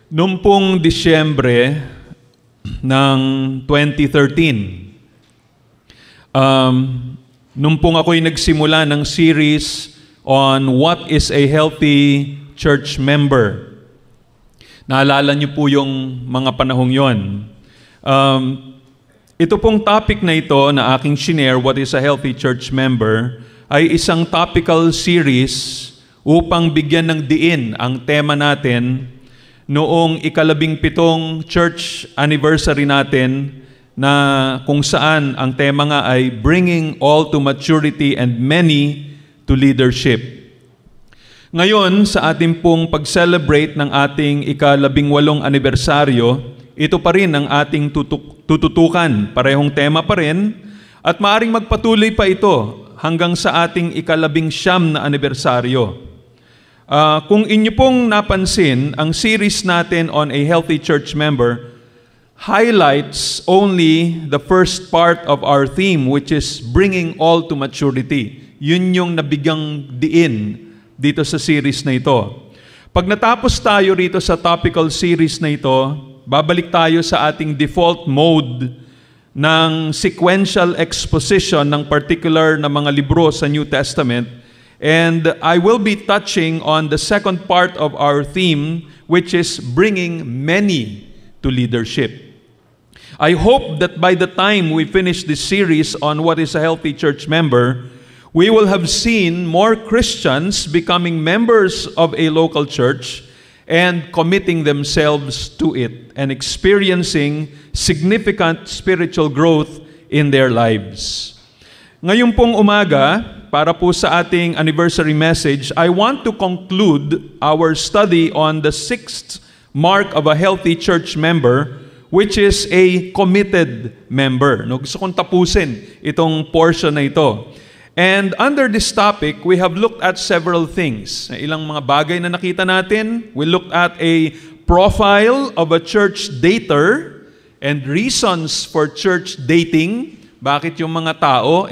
Noong pong Disyembre ng 2013, noong pong ako'y nagsimula ng series on what is a healthy church member. Naalala niyo po yung mga panahong yon. Ito pong topic na ito na aking shinare, what is a healthy church member, ay isang topical series upang bigyan ng diin ang tema natin noong ika-17 church anniversary natin na kung saan ang tema nga ay bringing all to maturity and many to leadership. Ngayon, sa ating pong pag-celebrate ng ating ika-18 anibersaryo, ito pa rin ang ating tututukan. Parehong tema pa rin at maaring magpatuloy pa ito hanggang sa ating ika-19 na anibersaryo. Kung inyo pong napansin, ang series natin on a healthy church member highlights only the first part of our theme, which is bringing all to maturity. Yun yung nabigyang diin dito sa series na ito. Pag natapos tayo rito sa topical series na ito, babalik tayo sa ating default mode ng sequential exposition ng particular na mga libro sa New Testament. And I will be touching on the second part of our theme, which is bringing many to leadership. I hope that by the time we finish this series on what is a healthy church member, we will have seen more Christians becoming members of a local church and committing themselves to it and experiencing significant spiritual growth in their lives. Ngayon pong umaga, para po sa ating anniversary message, I want to conclude our study on the 6th mark of a healthy church member, which is a committed member. No, gusto kong tapusin itong portion na ito. And under this topic, we have looked at several things. Ilang mga bagay na nakita natin. We looked at a profile of a church dater and reasons for church dating. Bakit yung mga tao,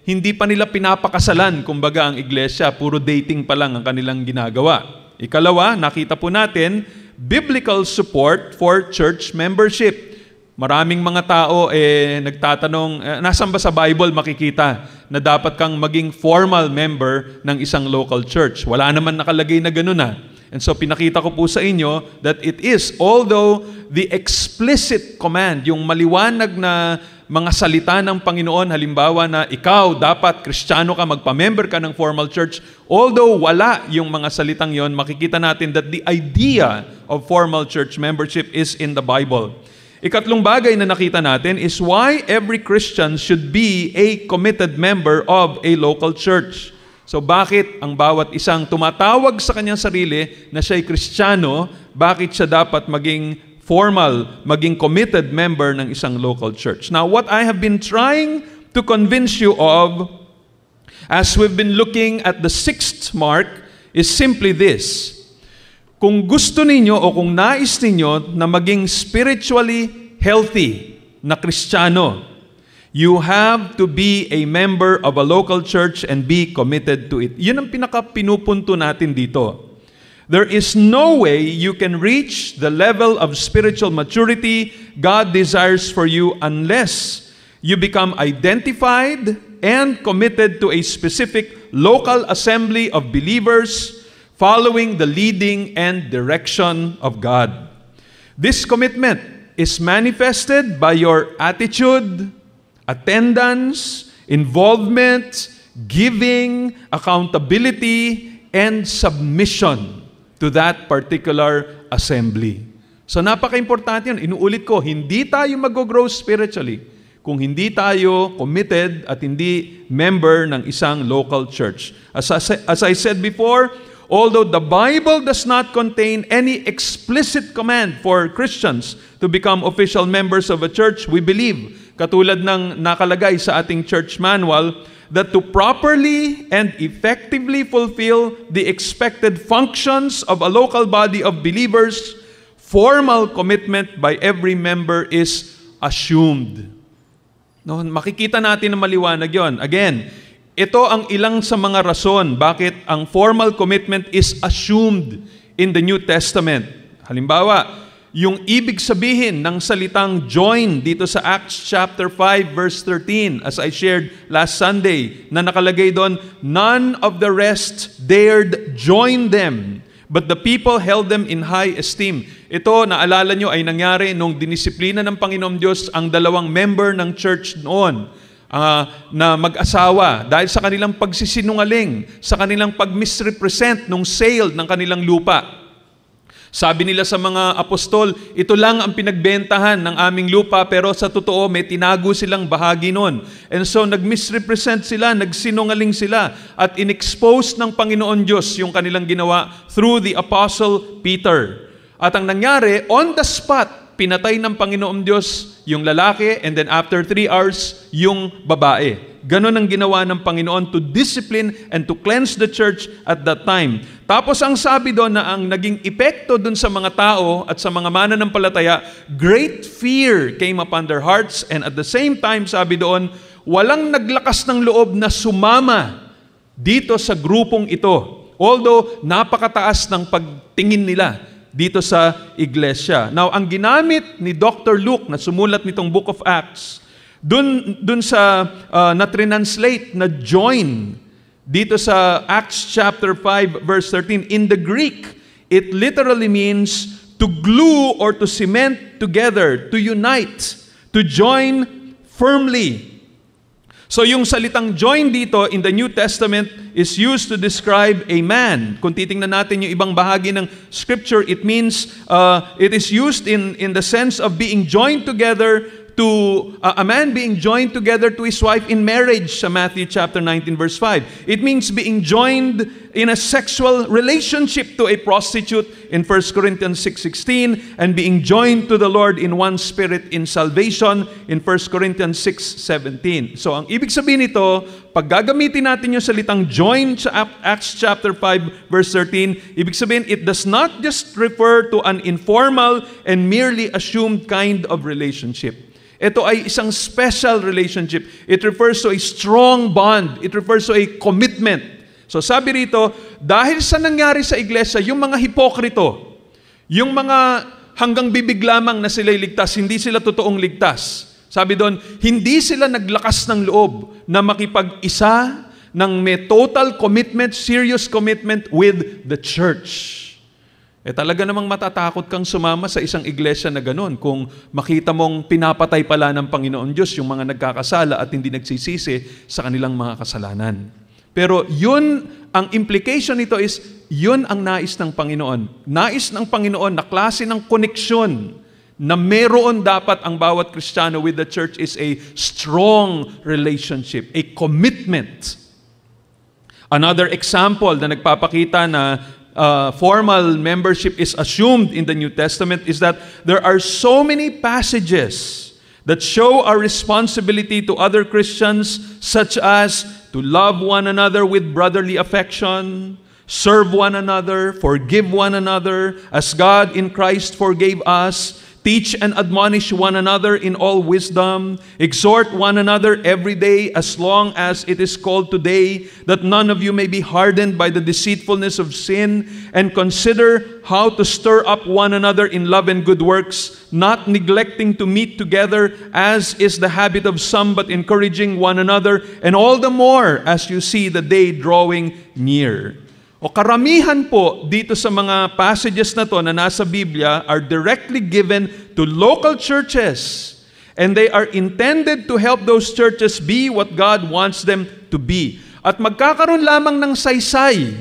hindi pa nila pinapakasalan, kumbaga ang iglesia, puro dating pa lang ang kanilang ginagawa. Ikalawa, nakita po natin, biblical support for church membership. Maraming mga tao nagtatanong, nasan ba sa Bible makikita na dapat kang maging formal member ng isang local church? Wala naman nakalagay na ganun na. And so pinakita ko po sa inyo that it is, although the explicit command, yung maliwanag na mga salita ng Panginoon, halimbawa na ikaw dapat Kristiyano ka, magpa-member ka ng formal church, although wala yung mga salitang yon, makikita natin that the idea of formal church membership is in the Bible. Ikatlong bagay na nakita natin is why every Christian should be a committed member of a local church. So bakit ang bawat isang tumatawag sa kanyang sarili na siya'y Kristiyano, bakit siya dapat maging formal, maging committed member ng isang local church? Now, what I have been trying to convince you of as we've been looking at the 6th mark is simply this. Kung gusto ninyo o kung nais ninyo na maging spiritually healthy na Kristiyano, you have to be a member of a local church and be committed to it. Yun ang pinaka-pinupunto natin dito. There is no way you can reach the level of spiritual maturity God desires for you unless you become identified and committed to a specific local assembly of believers following the leading and direction of God. This commitment is manifested by your attitude, attendance, involvement, giving, accountability, and submission to that particular assembly. So napaka-importante yun. Inuulit ko, hindi tayo mag-grow spiritually kung hindi tayo committed at hindi member ng isang local church. As I said before, although the Bible does not contain any explicit command for Christians to become official members of a church, we believe, katulad ng nakalagay sa ating church manual, that to properly and effectively fulfill the expected functions of a local body of believers, formal commitment by every member is assumed. No, makikita natin na maliwanag yon. Again, ito ang ilang sa mga rason bakit ang formal commitment is assumed in the New Testament. Halimbawa, yung ibig sabihin ng salitang join dito sa Acts chapter 5 verse 13, as I shared last Sunday, na nakalagay doon, none of the rest dared join them, but the people held them in high esteem. Ito, naalala nyo, ay nangyari nung dinisiplina ng Panginoong Diyos ang dalawang member ng church noon na mag-asawa dahil sa kanilang pagsisinungaling, sa kanilang pag-misrepresent nung sale ng kanilang lupa. Sabi nila sa mga apostol, ito lang ang pinagbentahan ng aming lupa, pero sa totoo may tinago silang bahagi nun. And so nag-misrepresent sila, nagsinungaling sila, at in-expose ng Panginoon Diyos yung kanilang ginawa through the Apostle Peter. At ang nangyari, on the spot, pinatay ng Panginoon Diyos yung lalaki, and then after 3 hours, yung babae. Ganon ang ginawa ng Panginoon to discipline and to cleanse the church at that time. Tapos ang sabi doon na ang naging epekto doon sa mga tao at sa mga mananampalataya, great fear came upon their hearts, and at the same time, sabi doon, walang naglakas ng loob na sumama dito sa grupong ito. Although napakataas ng pagtingin nila dito sa iglesia. Now, ang ginamit ni Dr. Luke na sumulat nitong Book of Acts, dun sa na-translate na join dito sa Acts chapter 5 verse 13, in the Greek, it literally means to glue or to cement together, to unite, to join firmly. So yung salitang join dito in the New Testament is used to describe a man. Kung titingnan natin yung ibang bahagi ng Scripture, it means, it is used in the sense of being joined together to a man being joined together to his wife in marriage sa Matthew chapter 19 verse 5. It means being joined in a sexual relationship to a prostitute in 1 Corinthians 6:16, and being joined to the Lord in one spirit in salvation in 1 Corinthians 6:17. So ang ibig sabihin nito, pag gagamitin natin yung salitang join sa Acts chapter 5 verse 13, ibig sabihin it does not just refer to an informal and merely assumed kind of relationship. Ito ay isang special relationship. It refers to a strong bond. It refers to a commitment. So sabi rito, dahil sa nangyari sa iglesia, yung mga hipokrito, yung mga hanggang bibig lamang na sila'y ligtas, hindi sila totoong ligtas. Sabi doon, hindi sila naglakas ng loob na makipag-isa ng may total commitment, serious commitment with the church. Talaga namang matatakot kang sumama sa isang iglesia na ganun kung makita mong pinapatay pala ng Panginoon Diyos yung mga nagkakasala at hindi nagsisisi sa kanilang mga kasalanan. Pero yun, ang implication nito is, yun ang nais ng Panginoon. Nais ng Panginoon na klase ng koneksyon na meron dapat ang bawat Kristiyano with the church is a strong relationship, a commitment. Another example na nagpapakita na formal membership is assumed in the New Testament is that there are so many passages that show our responsibility to other Christians, such as to love one another with brotherly affection, serve one another, forgive one another, as God in Christ forgave us, teach and admonish one another in all wisdom, exhort one another every day as long as it is called today, that none of you may be hardened by the deceitfulness of sin, and consider how to stir up one another in love and good works, not neglecting to meet together as is the habit of some, but encouraging one another, and all the more as you see the day drawing near. O karamihan po dito sa mga passages na to na nasa Biblia are directly given to local churches, and they are intended to help those churches be what God wants them to be. At magkakaroon lamang ng saysay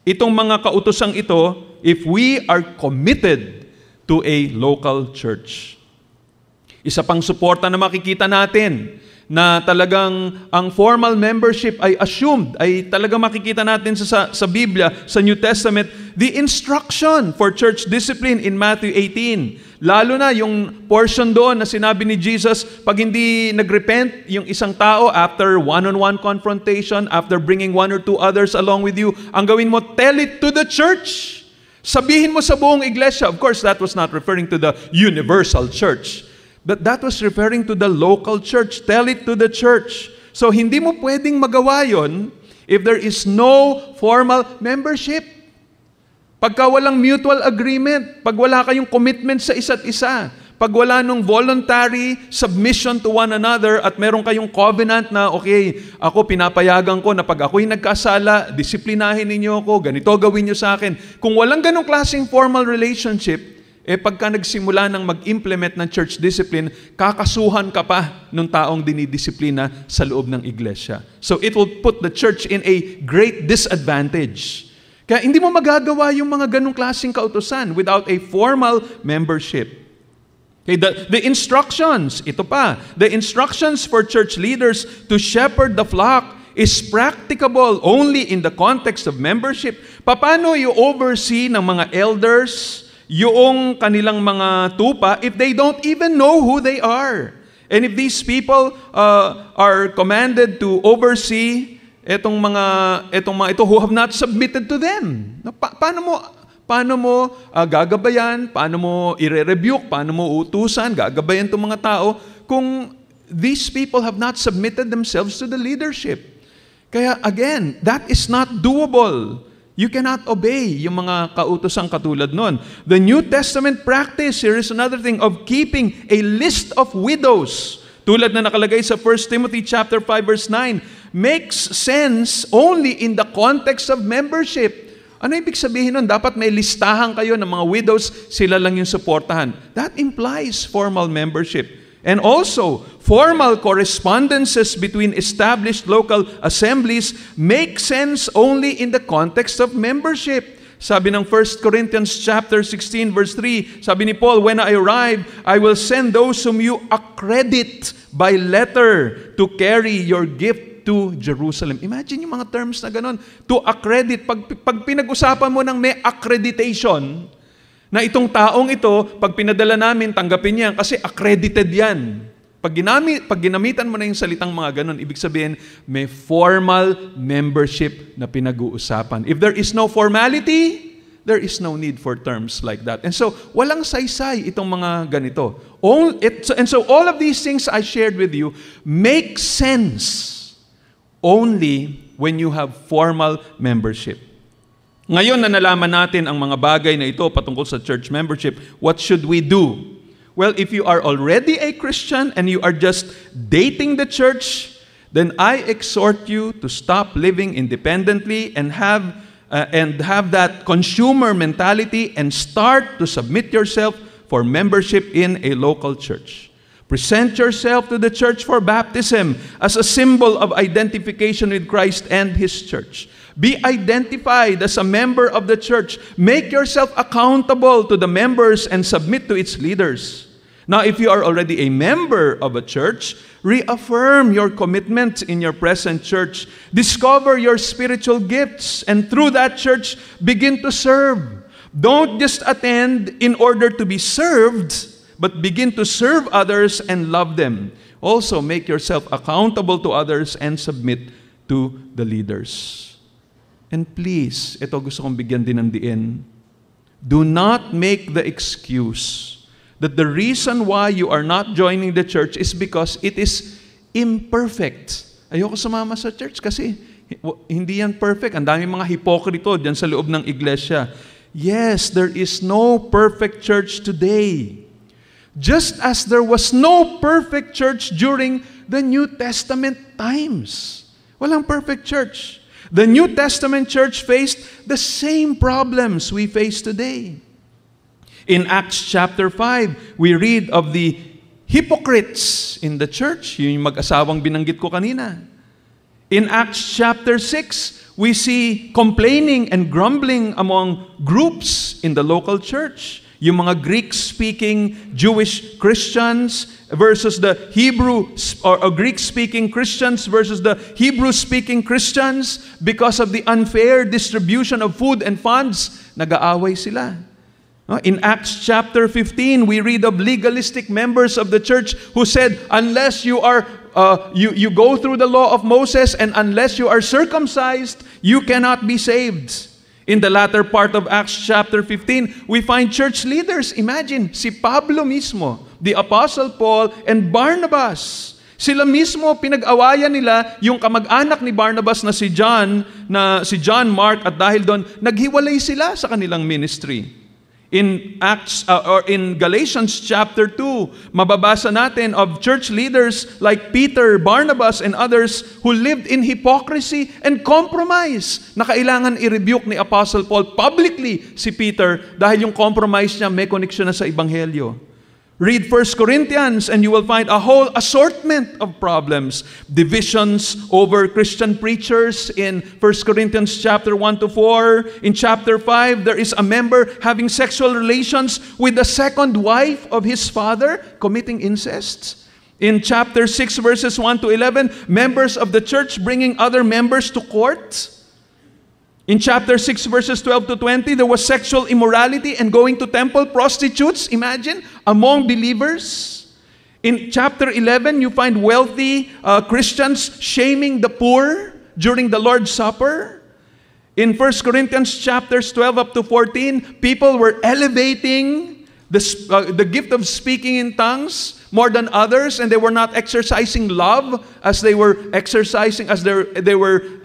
itong mga kautosang ito if we are committed to a local church. Isa pang suporta na makikita natin na talagang ang formal membership ay assumed, ay talagang makikita natin sa Biblia, sa New Testament, the instruction for church discipline in Matthew 18. Lalo na yung portion doon na sinabi ni Jesus, pag hindi nagrepent yung isang tao after one-on-one confrontation, after bringing one or two others along with you, ang gawin mo, tell it to the church. Sabihin mo sa buong iglesia. Of course, that was not referring to the universal church. But that was referring to the local church. Tell it to the church. So hindi mo pwedeng magawa yon if there is no formal membership. Pagka walang mutual agreement, pag wala kayong commitment sa isa't isa, pag wala nung voluntary submission to one another at meron kayong covenant na, okay, ako pinapayagan ko na pag ako'y nagkasala, disiplinahin ninyo ako, ganito gawin nyo sa akin. Kung walang ganong klaseng formal relationship, pagka nagsimula ng mag-implement ng church discipline, kakasuhan ka pa ng taong dinidisiplina sa loob ng iglesia. So it will put the church in a great disadvantage. Kaya hindi mo magagawa yung mga ganong klaseng kautusan without a formal membership. Okay, the instructions, ito pa, the instructions for church leaders to shepherd the flock is practicable only in the context of membership. Paano i-oversee ng mga elders yung kanilang mga tupa if they don't even know who they are? And if these people are commanded to oversee etong mga ito who have not submitted to them, paano mo gagabayan, paano mo ire-rebuke, paano mo utusan, gagabayan itong mga tao kung these people have not submitted themselves to the leadership? Kaya again, that is not doable. You cannot obey yung mga kautosang katulad nun. The New Testament practice, here is another thing, of keeping a list of widows. Tulad na nakalagay sa 1 Timothy chapter 5 verse 9, makes sense only in the context of membership. Ano ibig sabihin nun? Dapat may listahan kayo ng mga widows, sila lang yung suportahan. That implies formal membership. And also, formal correspondences between established local assemblies make sense only in the context of membership. Sabi ng 1 Corinthians chapter 16 verse 3, sabi ni Paul, when I arrive, I will send those whom you accredit by letter to carry your gift to Jerusalem. Imagine yung mga terms na ganun. To accredit. Pag pinag-usapan mo ng may accreditation, na itong taong ito, pag pinadala namin, tanggapin niya kasi accredited yan. Pag ginamitan mo na yung salitang mga ganun, ibig sabihin, may formal membership na pinag-uusapan. If there is no formality, there is no need for terms like that. And so, walang saysay itong mga ganito. And so, all of these things I shared with you make sense only when you have formal membership. Ngayon na nalaman natin ang mga bagay na ito patungkol sa church membership, what should we do? Well, if you are already a Christian and you are just dating the church, then I exhort you to stop living independently and have that consumer mentality and start to submit yourself for membership in a local church. Present yourself to the church for baptism as a symbol of identification with Christ and His church. Be identified as a member of the church. Make yourself accountable to the members and submit to its leaders. Now, if you are already a member of a church, reaffirm your commitment in your present church. Discover your spiritual gifts, and through that church, begin to serve. Don't just attend in order to be served, but begin to serve others and love them. Also, make yourself accountable to others and submit to the leaders. And please, ito gusto kong bigyan din ng diin, do not make the excuse that the reason why you are not joining the church is because it is imperfect. Ayoko sumama sa church kasi hindi yan perfect. Ang daming mga hipokrito dyan sa loob ng iglesia. Yes, there is no perfect church today. Just as there was no perfect church during the New Testament times. Walang perfect church. The New Testament church faced the same problems we face today. In Acts chapter 5, we read of the hypocrites in the church. Yun yung mag-asawang binanggit ko kanina. In Acts chapter 6, we see complaining and grumbling among groups in the local church. Yung mga Greek-speaking Jewish Christians versus the Hebrew or Greek-speaking Christians versus the Hebrew-speaking Christians because of the unfair distribution of food and funds, nag-aaway sila. In Acts chapter 15, we read of legalistic members of the church who said, unless you are you go through the law of Moses and unless you are circumcised, you cannot be saved. In the latter part of Acts chapter 15, we find church leaders. Imagine, si Pablo mismo, the Apostle Paul, and Barnabas. Sila mismo, pinag-awayan nila yung kamag-anak ni Barnabas na si John Mark, at dahil doon, naghiwalay sila sa kanilang ministry. In Galatians chapter 2, mababasa natin of church leaders like Peter, Barnabas, and others who lived in hypocrisy and compromise na kailangan i-rebuke ni Apostle Paul publicly si Peter dahil yung compromise niya may connection na sa Ebanghelyo. Read 1 Corinthians and you will find a whole assortment of problems. Divisions over Christian preachers in 1 Corinthians chapter 1 to 4. In chapter 5, there is a member having sexual relations with the second wife of his father, committing incest. In chapter 6, verses 1 to 11, members of the church bringing other members to court. In chapter 6, verses 12 to 20, there was sexual immorality and going to temple prostitutes, imagine, among believers. In chapter 11, you find wealthy Christians shaming the poor during the Lord's Supper. In 1 Corinthians chapters 12 up to 14, people were elevating the gift of speaking in tongues more than others, and they were not exercising love as they were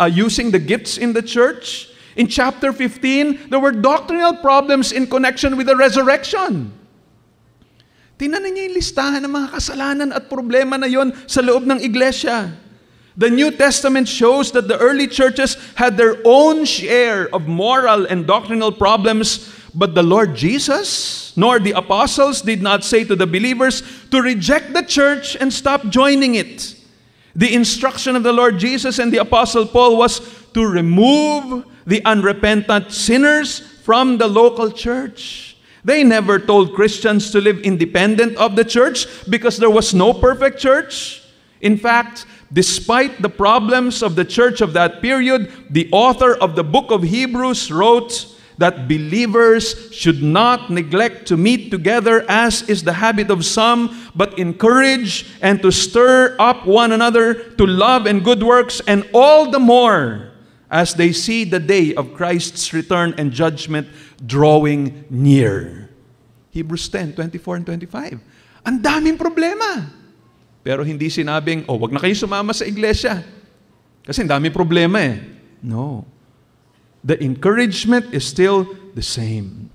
using the gifts in the church. In chapter 15, there were doctrinal problems in connection with the resurrection. Tingnan niyo yung listahan ng mga kasalanan at problema na yon sa loob ng iglesia. The New Testament shows that the early churches had their own share of moral and doctrinal problems, but the Lord Jesus nor the apostles did not say to the believers to reject the church and stop joining it. The instruction of the Lord Jesus and the Apostle Paul was to remove the unrepentant sinners from the local church. They never told Christians to live independent of the church because there was no perfect church. In fact, despite the problems of the church of that period, the author of the book of Hebrews wrote that believers should not neglect to meet together as is the habit of some, but encourage and to stir up one another to love and good works, and all the more as they see the day of Christ's return and judgment drawing near. Hebrews 10:24 and 25. Ang daming problema. Pero hindi sinabing, wag na kayo sumama sa iglesia. Kasi ang daming problema eh. No. The encouragement is still the same.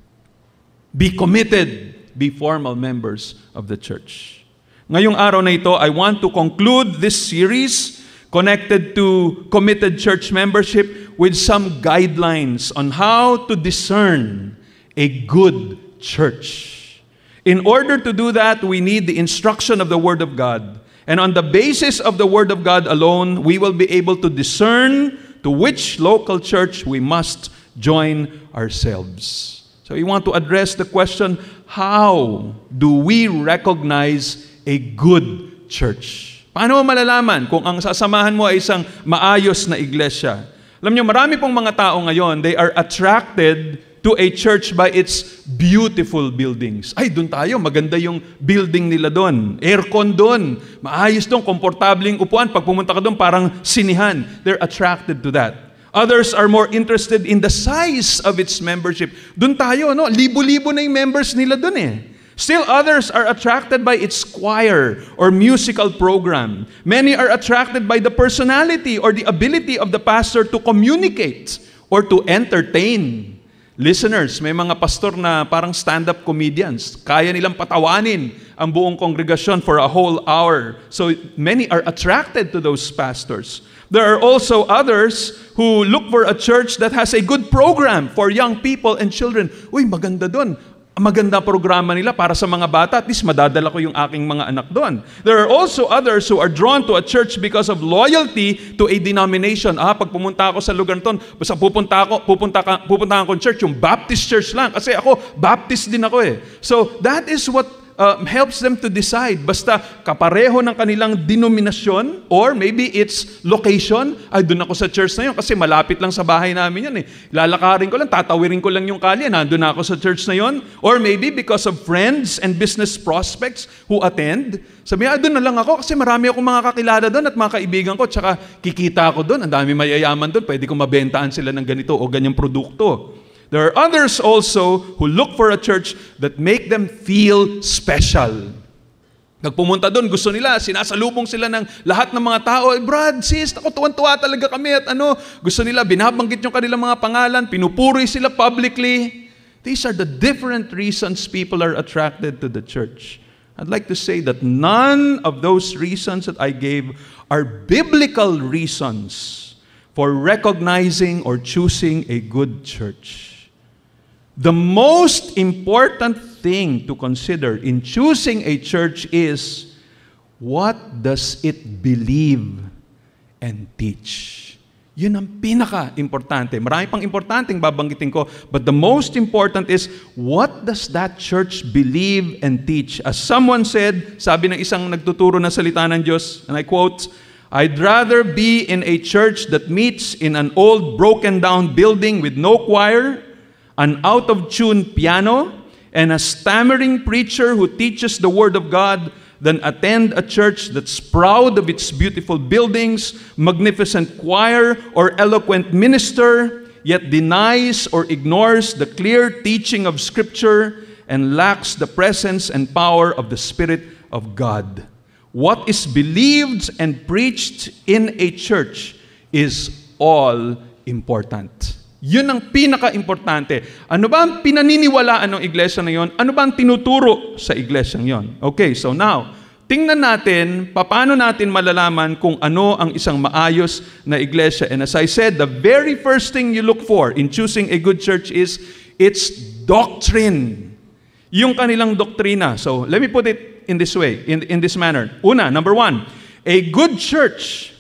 Be committed. Be formal members of the church. Ngayong araw na ito, I want to conclude this series connected to committed church membership with some guidelines on how to discern a good church. In order to do that, we need the instruction of the Word of God. And on the basis of the Word of God alone, we will be able to discern to which local church we must join ourselves. So we want to address the question, how do we recognize a good church? Paano mo malalaman kung ang sasamahan mo ay isang maayos na iglesia? Alam niyo, marami pong mga tao ngayon, they are attracted to a church by its beautiful buildings. Ay, doon tayo, maganda yung building nila doon. Aircon doon. Maayos doon, komportabling upuan. Pag pumunta ka doon, parang sinihan. They're attracted to that. Others are more interested in the size of its membership. Doon tayo, no? Libo-libo na yung members nila doon eh. Still others are attracted by its choir or musical program. Many are attracted by the personality or the ability of the pastor to communicate or to entertain listeners. May mga pastor na parang stand-up comedians. Kaya nilang patawanin ang buong kongregasyon for a whole hour. So many are attracted to those pastors. There are also others who look for a church that has a good program for young people and children. Uy, maganda doon. Maganda programa nila para sa mga bata. At least madadala ko yung aking mga anak doon. There are also others who are drawn to a church because of loyalty to a denomination. Pag pumunta ako sa lugar nito, basta pupunta ako church, yung Baptist church lang. Kasi ako, Baptist din ako eh. So that is what helps them to decide. Basta kapareho ng kanilang denominasyon or maybe its location. Ay, doon ako sa church na yun kasi malapit lang sa bahay namin yan eh. Lalakarin ko lang, tatawirin ko lang yung kalye, nandun ako sa church na yun. Or maybe because of friends and business prospects who attend. Sabi niya, doon na lang ako kasi marami akong mga kakilala doon at mga kaibigan ko. Tsaka kikita ako doon, ang dami mayayaman doon. Pwede ko mabentaan sila ng ganito o ganyang produkto. There are others also who look for a church that make them feel special. Pag pumunta doon, gusto nila, sinasalubong sila ng lahat ng mga tao. Brad, sis, ako tuwan-tuwa talaga kami at gusto nila, binabanggit yung kanilang mga pangalan, pinupuri sila publicly. These are the different reasons people are attracted to the church. I'd like to say that none of those reasons that I gave are biblical reasons for recognizing or choosing a good church. The most important thing to consider in choosing a church is, what does it believe and teach? Yun ang pinaka-importante. Marami pang importanteng babanggitin ko, but the most important is, what does that church believe and teach? As someone said, sabi ng isang nagtuturo ng salita ng Diyos, and I quote, "I'd rather be in a church that meets in an old broken-down building with no choir, an out-of-tune piano, and a stammering preacher who teaches the Word of God than attend a church that's proud of its beautiful buildings, magnificent choir, or eloquent minister, yet denies or ignores the clear teaching of Scripture and lacks the presence and power of the Spirit of God." What is believed and preached in a church is all important. Yun ang pinaka-importante. Ano ba ang pinaniniwalaan ng iglesia na yon? Ano ba ang tinuturo sa iglesia yon? Okay, so now, tingnan natin paano natin malalaman kung ano ang isang maayos na iglesia. And as I said, the very first thing you look for in choosing a good church is its doctrine. Yung kanilang doktrina. So, let me put it in this way, in this manner. Una, number one, a good church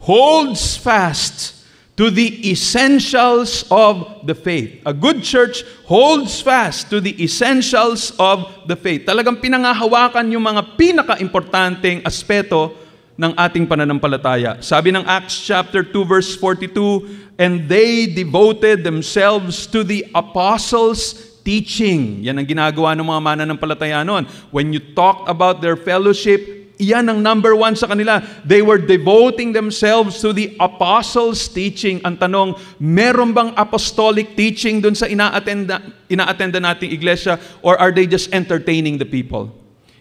holds fast to the essentials of the faith. A good church holds fast to the essentials of the faith. Talagang pinangahawakan yung mga pinaka-importanteng aspeto ng ating pananampalataya. Sabi ng Acts chapter 2 verse 42, "And they devoted themselves to the apostles' teaching." Yan ang ginagawa ng mga mananampalataya noon. When you talk about their fellowship, iyan ang number one sa kanila. They were devoting themselves to the apostles' teaching. Ang tanong, meron bang apostolic teaching dun sa ina-attenda nating iglesia, or are they just entertaining the people?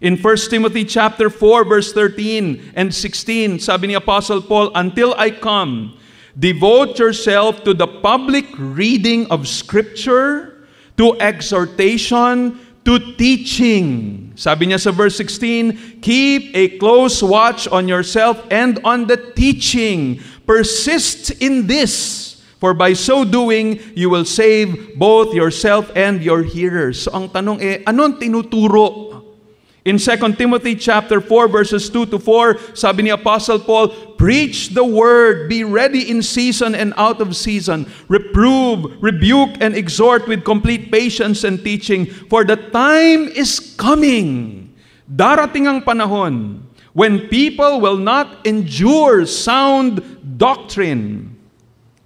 In 1 Timothy chapter 4 verse 13 and 16, sabi ni Apostle Paul, "Until I come, devote yourself to the public reading of Scripture, to exhortation, to teaching." Sabi niya sa verse 16, "Keep a close watch on yourself and on the teaching. Persist in this, for by so doing, you will save both yourself and your hearers." So ang tanong anong tinuturo? In 2 Timothy chapter 4 verses 2 to 4, sabi ni Apostle Paul, "Preach the word, be ready in season and out of season. Reprove, rebuke, and exhort with complete patience and teaching. For the time is coming." Darating ang panahon when people will not endure sound doctrine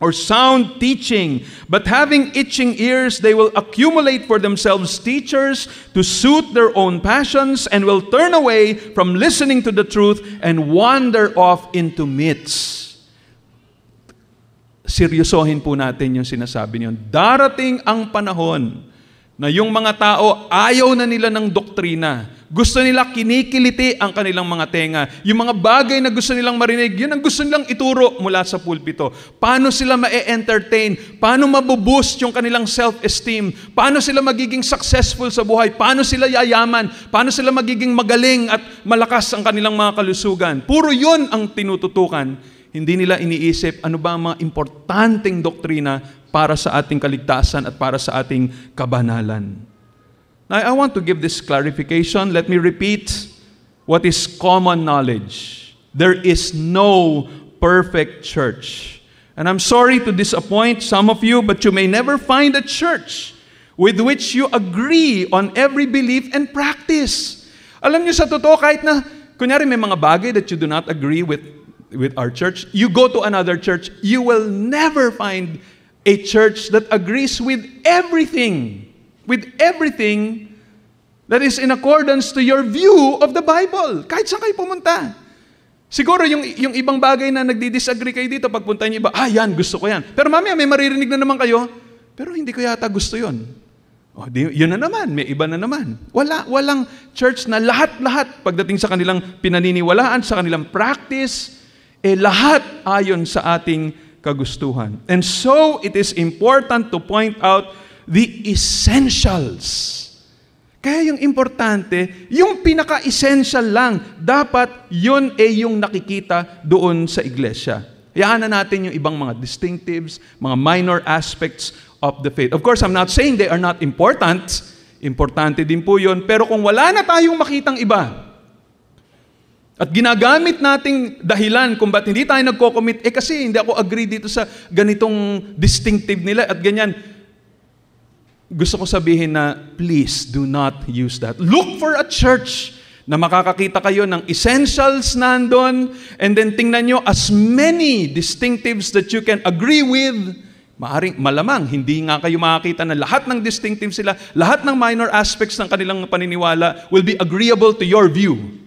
or sound teaching, but having itching ears, they will accumulate for themselves teachers to suit their own passions, and will turn away from listening to the truth and wander off into myths. Seryosohin po natin yung sinasabi niyon. Darating ang panahon na yung mga tao ayaw na nila ng doktrina. Gusto nila kinikiliti ang kanilang mga tenga. Yung mga bagay na gusto nilang marinig, yun ang gusto nilang ituro mula sa pulpito. Paano sila ma-entertain? Paano mabuboost yung kanilang self-esteem? Paano sila magiging successful sa buhay? Paano sila yayaman? Paano sila magiging magaling at malakas ang kanilang mga kalusugan? Puro yun ang tinututukan. Hindi nila iniisip ano ba ang mga importanteng doktrina para sa ating kaligtasan at para sa ating kabanalan. Now, I want to give this clarification. Let me repeat what is common knowledge. There is no perfect church. And I'm sorry to disappoint some of you, but you may never find a church with which you agree on every belief and practice. Alam niyo sa totoo, kahit na, kunyari may mga bagay that you do not agree with our church, you go to another church, you will never find a church that agrees with everything that is in accordance to your view of the Bible. Kahit saan kayo pumunta. Siguro yung ibang bagay na nagdi-disagree kayo dito, pagpunta niyo iba, yan, gusto ko yan. Pero mamaya may maririnig na naman kayo, pero hindi ko yata gusto yon. Yun na naman, may iba na naman. Walang church na lahat-lahat pagdating sa kanilang pinaniniwalaan, sa kanilang practice, lahat ayon sa ating kagustuhan. And so, it is important to point out the essentials. Kaya yung importante, yung pinaka-essential lang, dapat yun yung nakikita doon sa iglesia. Hayaan na natin yung ibang mga distinctives, mga minor aspects of the faith. Of course, I'm not saying they are not important. Importante din po yun. Pero kung wala na tayong makitang iba, at ginagamit nating dahilan kung ba't hindi tayo nagko-commit, kasi hindi ako agree dito sa ganitong distinctive nila at ganyan. Gusto ko sabihin na, please do not use that. Look for a church na makakakita kayo ng essentials nandun, and then tingnan nyo as many distinctives that you can agree with. Malamang, hindi nga kayo makakita na lahat ng distinctives sila, lahat ng minor aspects ng kanilang paniniwala will be agreeable to your view.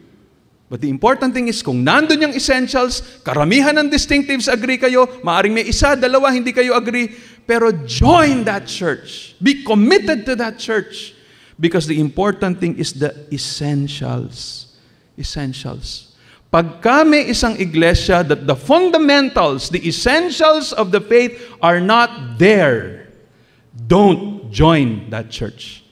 But the important thing is, kung nandun yung essentials, karamihan ng distinctives agree kayo, maaring may isa, dalawa, hindi kayo agree, pero join that church. Be committed to that church. Because the important thing is the essentials. Essentials. Pagka may isang iglesia that the fundamentals, the essentials of the faith are not there, don't join that church.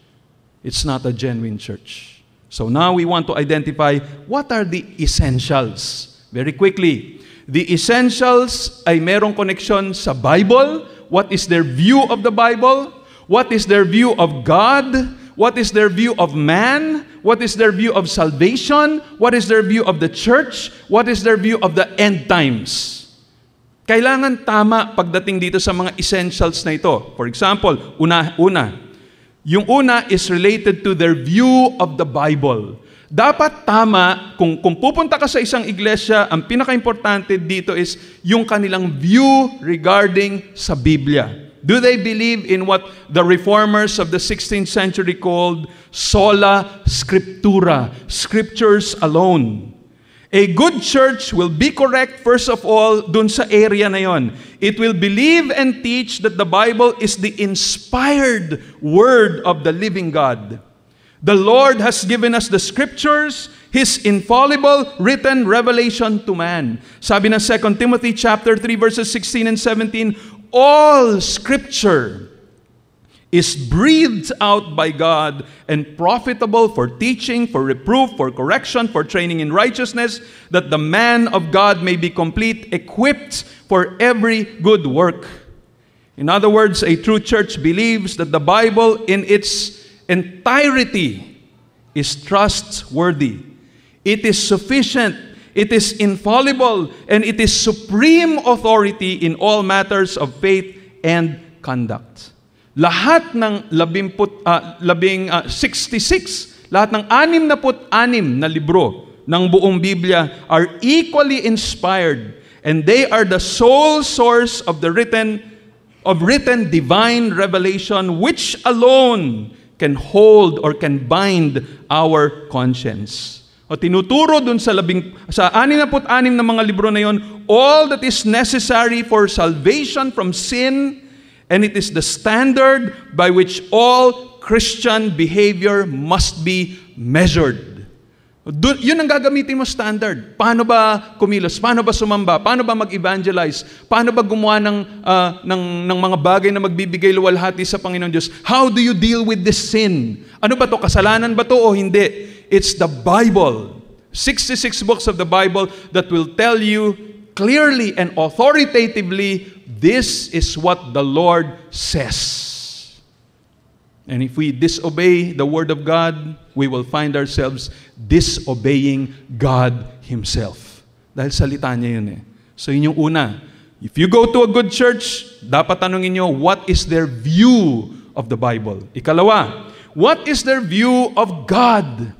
It's not a genuine church. So now we want to identify what are the essentials. Very quickly, the essentials ay merong connection sa Bible. What is their view of the Bible? What is their view of God? What is their view of man? What is their view of salvation? What is their view of the church? What is their view of the end times? Kailangan tama pagdating dito sa mga essentials na ito. For example, yung una is related to their view of the Bible. Dapat tama, kung pupunta ka sa isang iglesia, ang pinaka-importante dito is yung kanilang view regarding sa Biblia. Do they believe in what the reformers of the 16th century called sola scriptura, scriptures alone? A good church will be correct, first of all, dun sa area na yon. It will believe and teach that the Bible is the inspired word of the living God. The Lord has given us the scriptures, His infallible written revelation to man. Sabi ng 2 Timothy chapter 3 verses 16 and 17, all scripture is breathed out by God and profitable for teaching, for reproof, for correction, for training in righteousness, that the man of God may be complete, equipped for every good work. In other words, a true church believes that the Bible in its entirety is trustworthy. It is sufficient, it is infallible, and it is supreme authority in all matters of faith and conduct. Lahat ng 66, lahat ng 66 na libro ng buong Biblia are equally inspired, and they are the sole source of the written divine revelation, which alone can hold or can bind our conscience. O tinuturo dun sa 66 na mga libro na yon, all that is necessary for salvation from sin, and it is the standard by which all Christian behavior must be measured. Yun ang gagamitin mo standard. Paano ba kumilos? Paano ba sumamba? Paano ba mag-evangelize? Paano ba gumawa ng mga bagay na magbibigay luwalhati sa Panginoon Diyos? How do you deal with this sin? Ano ba to? Kasalanan ba to o hindi? It's the Bible. 66 books of the Bible that will tell you clearly and authoritatively, this is what the Lord says. And if we disobey the Word of God, we will find ourselves disobeying God Himself. Dahil salita niya yun eh. So yun yung una. If you go to a good church, dapat tanungin nyo, what is their view of the Bible? Ikalawa, what is their view of God?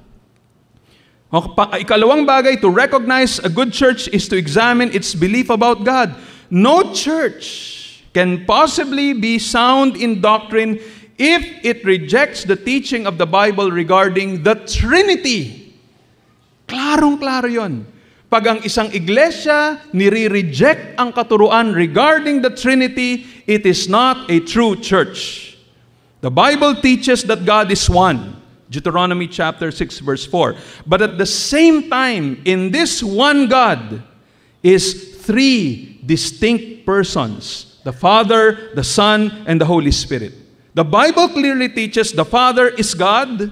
Ikalawang bagay, to recognize a good church is to examine its belief about God. No church can possibly be sound in doctrine if it rejects the teaching of the Bible regarding the Trinity. Klarong-klaro yun. Pag ang isang iglesia nire-reject ang katuruan regarding the Trinity, it is not a true church. The Bible teaches that God is one. Deuteronomy chapter 6 verse 4. But at the same time, in this one God is three distinct persons: the Father, the Son, and the Holy Spirit. The Bible clearly teaches the Father is God,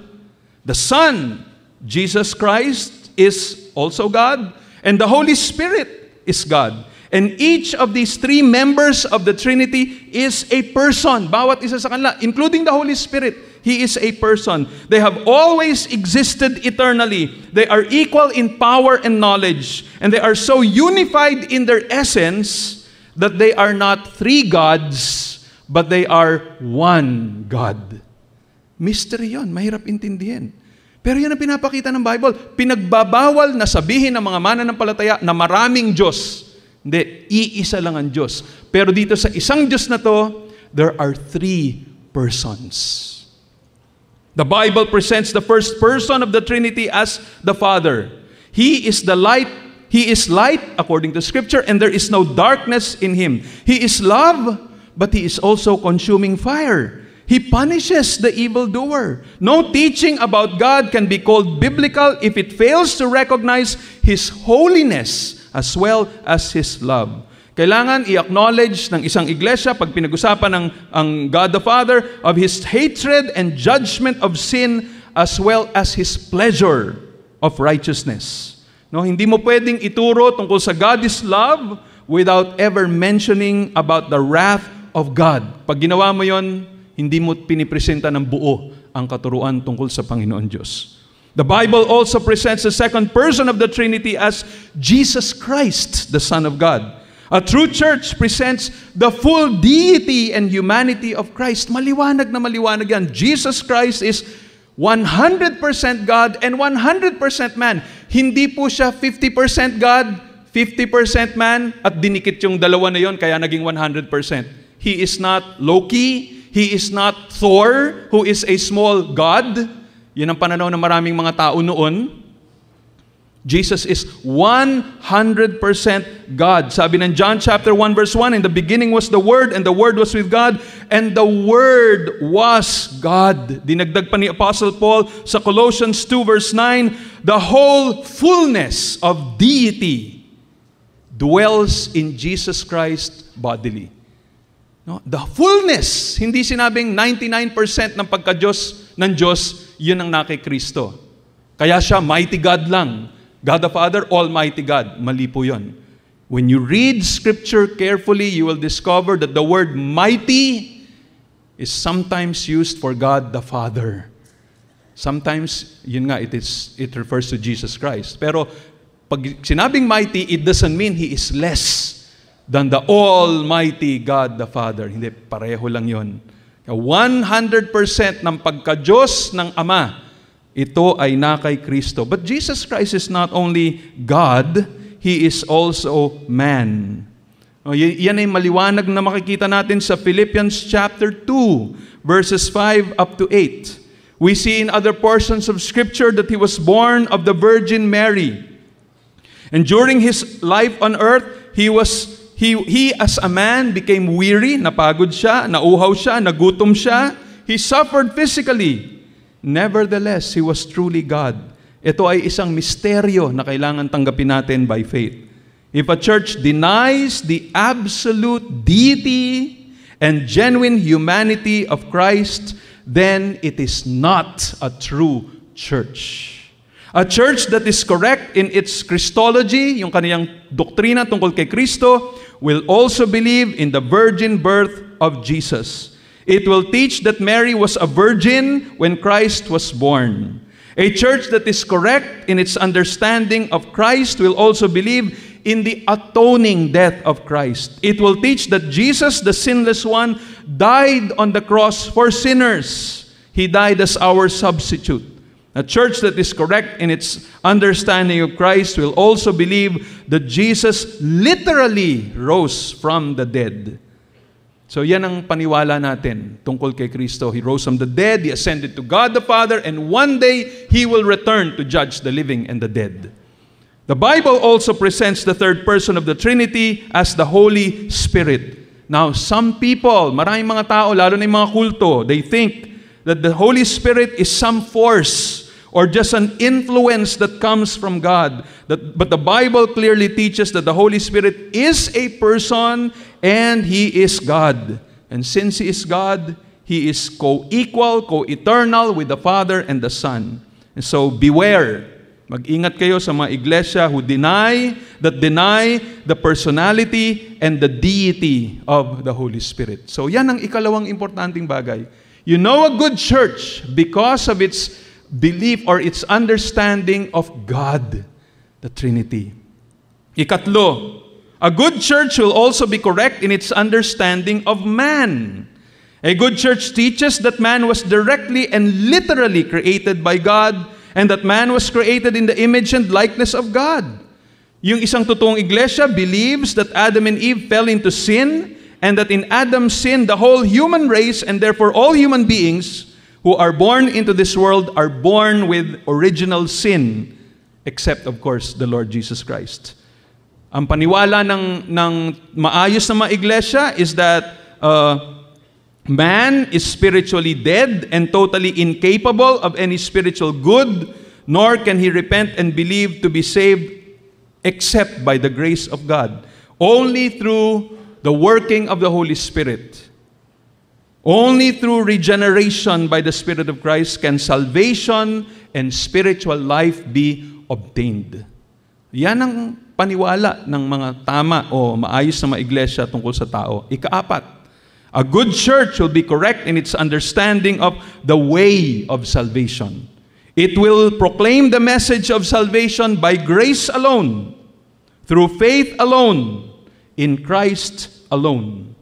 the Son, Jesus Christ, is also God, and the Holy Spirit is God. And each of these three members of the Trinity is a person. Bawat isa sa kanila, including the Holy Spirit, He is a person. They have always existed eternally. They are equal in power and knowledge. And they are so unified in their essence that they are not three gods, but they are one God. Mystery yun. Mahirap intindihin. Pero yan ang pinapakita ng Bible. Pinagbabawal na sabihin ng mga mananampalataya na maraming Diyos. Hindi, iisa lang ang Diyos. Pero dito sa isang Diyos na to, there are three persons. The Bible presents the first person of the Trinity as the Father. He is the light. He is light, according to Scripture, and there is no darkness in Him. He is love, but He is also consuming fire. He punishes the evildoer. No teaching about God can be called biblical if it fails to recognize His holiness as well as His love. Kailangan i-acknowledge ng isang iglesia, pag pinag-usapan ang God the Father, of His hatred and judgment of sin as well as His pleasure of righteousness. No, hindi mo pwedeng ituro tungkol sa God is love without ever mentioning about the wrath of God. Pag ginawa mo yon, hindi mo pinipresenta ng buo ang katuruan tungkol sa Panginoon Diyos. The Bible also presents the second person of the Trinity as Jesus Christ, the Son of God. A true church presents the full deity and humanity of Christ. Maliwanag na maliwanag yan. Jesus Christ is 100% God and 100% man. Hindi po siya 50% God, 50% man, at dinikit yung dalawa na yon kaya naging 100%. He is not Loki. He is not Thor, who is a small God. Yan ang pananaw ng maraming mga tao noon. Jesus is 100% God. Sabi ng John chapter 1 verse 1, in the beginning was the Word, and the Word was with God, and the Word was God. Dinagdag pa ni Apostle Paul sa Colossians 2 verse 9, the whole fullness of deity dwells in Jesus Christ bodily. No? The fullness, hindi sinabing 99% ng pagka-Diyos ng Diyos, yun ang nakay Kristo. Kaya siya mighty God lang. God the Father, Almighty God. Mali po yun. When you read Scripture carefully, you will discover that the word mighty is sometimes used for God the Father. Sometimes, yun nga, it refers to Jesus Christ. Pero, pag sinabing mighty, it doesn't mean He is less than the Almighty God the Father. Hindi, pareho lang yun. 100% ng pagka-Diyos ng Ama, ito ay na kay Kristo. But Jesus Christ is not only God, He is also man. Yan ay maliwanag na makikita natin sa Philippians chapter 2, verses 5 up to 8. We see in other portions of Scripture that He was born of the Virgin Mary. And during His life on earth, He as a man became weary, napagod siya, nauhaw siya, nagutom siya. He suffered physically. Nevertheless, He was truly God. Ito ay isang misteryo na kailangan tanggapin natin by faith. If a church denies the absolute deity and genuine humanity of Christ, then it is not a true church. A church that is correct in its Christology, yung kaniyang doktrina tungkol kay Kristo, will also believe in the virgin birth of Jesus. It will teach that Mary was a virgin when Christ was born. A church that is correct in its understanding of Christ will also believe in the atoning death of Christ. It will teach that Jesus, the sinless one, died on the cross for sinners. He died as our substitute. A church that is correct in its understanding of Christ will also believe that Jesus literally rose from the dead. So yan ang paniwala natin tungkol kay Kristo. He rose from the dead, He ascended to God the Father, and one day He will return to judge the living and the dead. The Bible also presents the third person of the Trinity as the Holy Spirit. Now, some people, maraming mga tao, lalo na yung mga kulto, they think that the Holy Spirit is some force or just an influence that comes from God. But the Bible clearly teaches that the Holy Spirit is a person and He is God. And since He is God, He is co-equal, co-eternal with the Father and the Son. And so beware. Mag-ingat kayo sa mga iglesia who deny the personality and the deity of the Holy Spirit. So yan ang ikalawang importanteng bagay. You know a good church because of its belief or its understanding of God, the Trinity. Ikatlo, a good church will also be correct in its understanding of man. A good church teaches that man was directly and literally created by God and that man was created in the image and likeness of God. Yung isang totoong iglesia believes that Adam and Eve fell into sin and that in Adam's sin, the whole human race and therefore all human beings who are born into this world are born with original sin, except, of course, the Lord Jesus Christ. Ang paniwala ng maayos na mga iglesia is that man is spiritually dead and totally incapable of any spiritual good, nor can he repent and believe to be saved except by the grace of God. Only through the working of the Holy Spirit. Only through regeneration by the Spirit of Christ can salvation and spiritual life be obtained. Yan ang paniwala ng mga tama o maayos na mga iglesia tungkol sa tao. Ikaapat, a good church will be correct in its understanding of the way of salvation. It will proclaim the message of salvation by grace alone, through faith alone, in Christ alone.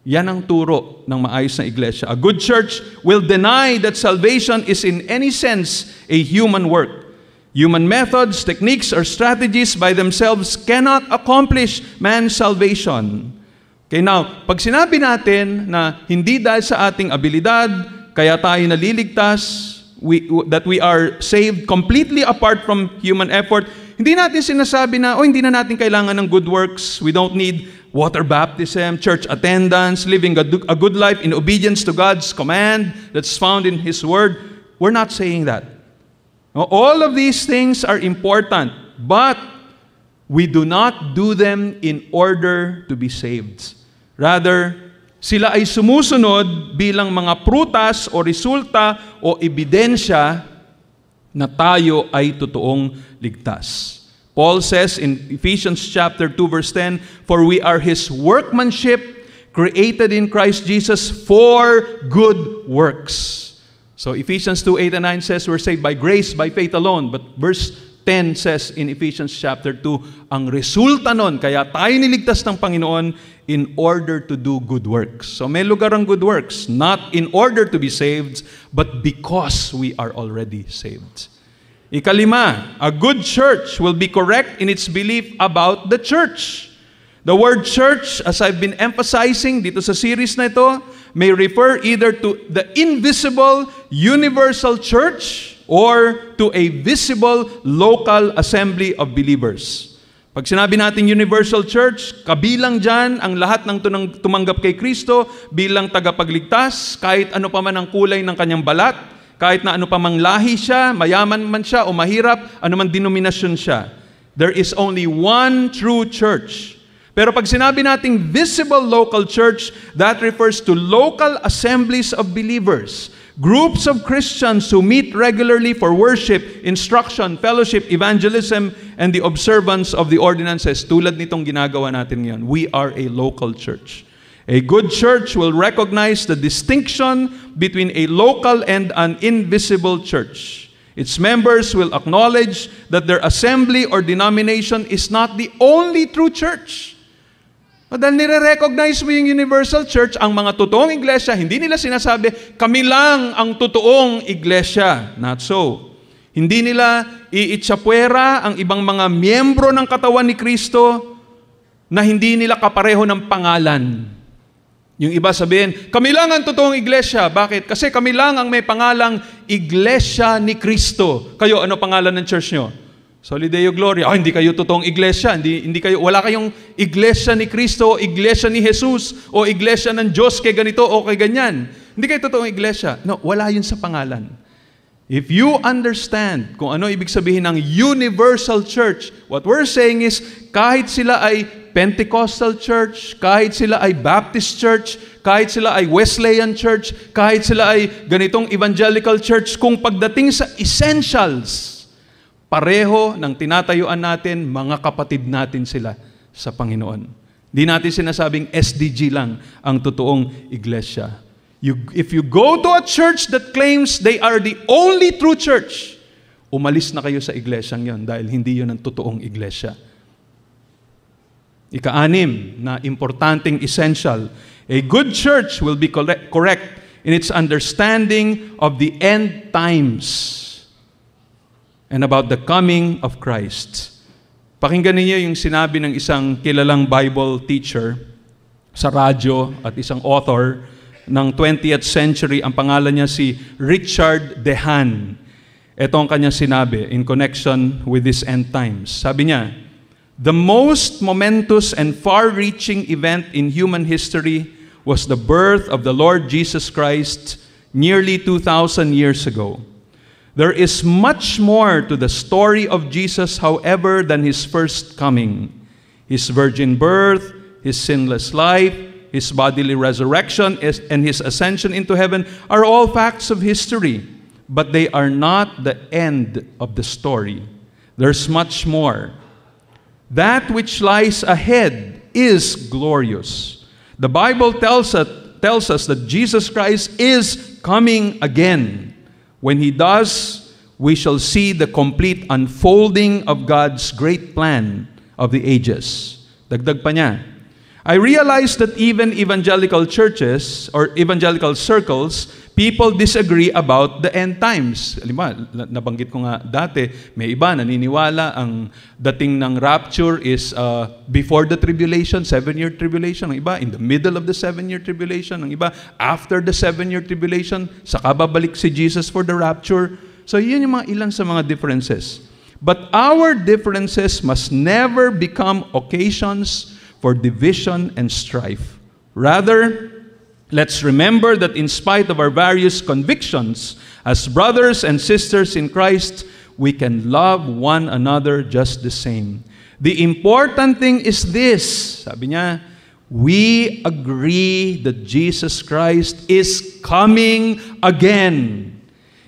Yan ang turo ng maayos na iglesia. A good church will deny that salvation is in any sense a human work. Human methods, techniques, or strategies by themselves cannot accomplish man's salvation. Okay, now, pag sinabi natin na hindi dahil sa ating abilidad, kaya tayo naliligtas, that we are saved completely apart from human effort, hindi natin sinasabi na, hindi na natin kailangan ng good works, we don't need water baptism, church attendance, living a good life in obedience to God's command that's found in His Word. We're not saying that. All of these things are important, but we do not do them in order to be saved. Rather, sila ay sumusunod bilang mga prutas o resulta o ebidensya na tayo ay totoong ligtas. Paul says in Ephesians chapter 2 verse 10, "For we are His workmanship, created in Christ Jesus for good works." So Ephesians 2:8 and 9 says we're saved by grace, by faith alone. But verse 10 says in Ephesians chapter 2, ang resulta nun, kaya tayo niligtas ng Panginoon in order to do good works. So may lugar ang good works, not in order to be saved, but because we are already saved. Ikalima, a good church will be correct in its belief about the church. The word church, as I've been emphasizing dito sa series na ito, may refer either to the invisible universal church or to a visible local assembly of believers. Pag sinabi natin universal church, kabilang dyan ang lahat ng tumanggap kay Kristo bilang tagapagligtas, kahit ano pa man ang kulay ng kanyang balat, kahit na ano pa mang lahi siya, mayaman man siya o mahirap, ano man denominasyon siya. There is only one true church. Pero pag sinabi nating visible local church, that refers to local assemblies of believers, groups of Christians who meet regularly for worship, instruction, fellowship, evangelism, and the observance of the ordinances. Tulad nitong ginagawa natin ngayon. We are a local church. A good church will recognize the distinction between a local and an invisible church. Its members will acknowledge that their assembly or denomination is not the only true church. Dahil nire-recognize mo yung universal church, ang mga totoong iglesia, hindi nila sinasabi, kami lang ang totoong iglesia. Not so. Hindi nila iitsapwera ang ibang mga miyembro ng katawan ni Kristo na hindi nila kapareho ng pangalan. Yung iba sabihin, kami lang ang totoong iglesia. Bakit? Kasi kami lang ang may pangalang Iglesia ni Kristo. Kayo, ano pangalan ng church nyo? Soli Deo Gloria. Hindi kayo totoong iglesia. Wala kayong iglesia ni Kristo, iglesia ni Jesus, o iglesia ng Diyos kay ganito o kay ganyan. Hindi kayo totoong iglesia. No, wala yun sa pangalan. If you understand kung ano ibig sabihin ng universal church, what we're saying is, kahit sila ay Pentecostal church, kahit sila ay Baptist church, kahit sila ay Wesleyan church, kahit sila ay ganitong evangelical church, kung pagdating sa essentials, pareho ng tinatayuan natin, mga kapatid natin sila sa Panginoon. Di natin sinasabing SDG lang ang totoong iglesia. If you go to a church that claims they are the only true church, umalis na kayo sa iglesyang yon dahil hindi yon ang totoong iglesia. Ika-anim na importanteng essential, a good church will be correct in its understanding of the end times and about the coming of Christ. Pakinggan niyo yung sinabi ng isang kilalang Bible teacher sa radyo at isang author ng 20th century. Ang pangalan niya si Richard Dehan. Ito ang kanyang sinabi in connection with this end times. Sabi niya, the most momentous and far-reaching event in human history was the birth of the Lord Jesus Christ nearly 2,000 years ago. There is much more to the story of Jesus, however, than His first coming. His virgin birth, His sinless life, His bodily resurrection, and His ascension into heaven are all facts of history, but they are not the end of the story. There's much more. That which lies ahead is glorious. The Bible tells us that Jesus Christ is coming again. When He does, we shall see the complete unfolding of God's great plan of the ages. Dagdag pa niya, I realize that even evangelical churches or evangelical circles, people disagree about the end times. Halimbawa, nabanggit ko nga dati, may iba naniniwala ang dating ng rapture is before the tribulation, 7-year tribulation. Ang iba, in the middle of the 7-year tribulation. Ang iba, after the 7-year tribulation, saka babalik si Jesus for the rapture. So yun yung mga ilan sa mga differences. But our differences must never become occasions for division and strife. Rather, let's remember that in spite of our various convictions, as brothers and sisters in Christ, we can love one another just the same. The important thing is this, sabi niya, we agree that Jesus Christ is coming again.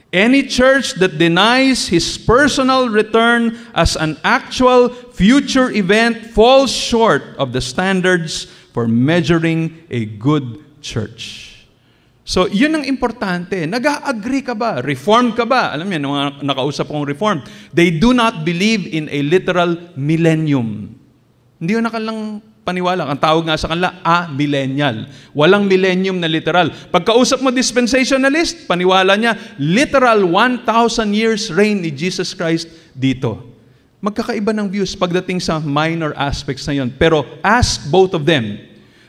Any church that denies His personal return as an actual future event falls short of the standards for measuring a good church. So, yun ang importante. Nag-a-agree ka ba? Reformed ka ba? Alam niyo, mga nakausap kong Reformed, they do not believe in a literal millennium. Hindi yun nakalang paniwala. Ang tawag nga sa kanila, millennial. Walang millennium na literal. Pagkausap mo dispensationalist, paniwala niya, literal 1,000 years reign ni Jesus Christ dito. Magkakaiba ng views pagdating sa minor aspects na yun. Pero ask both of them.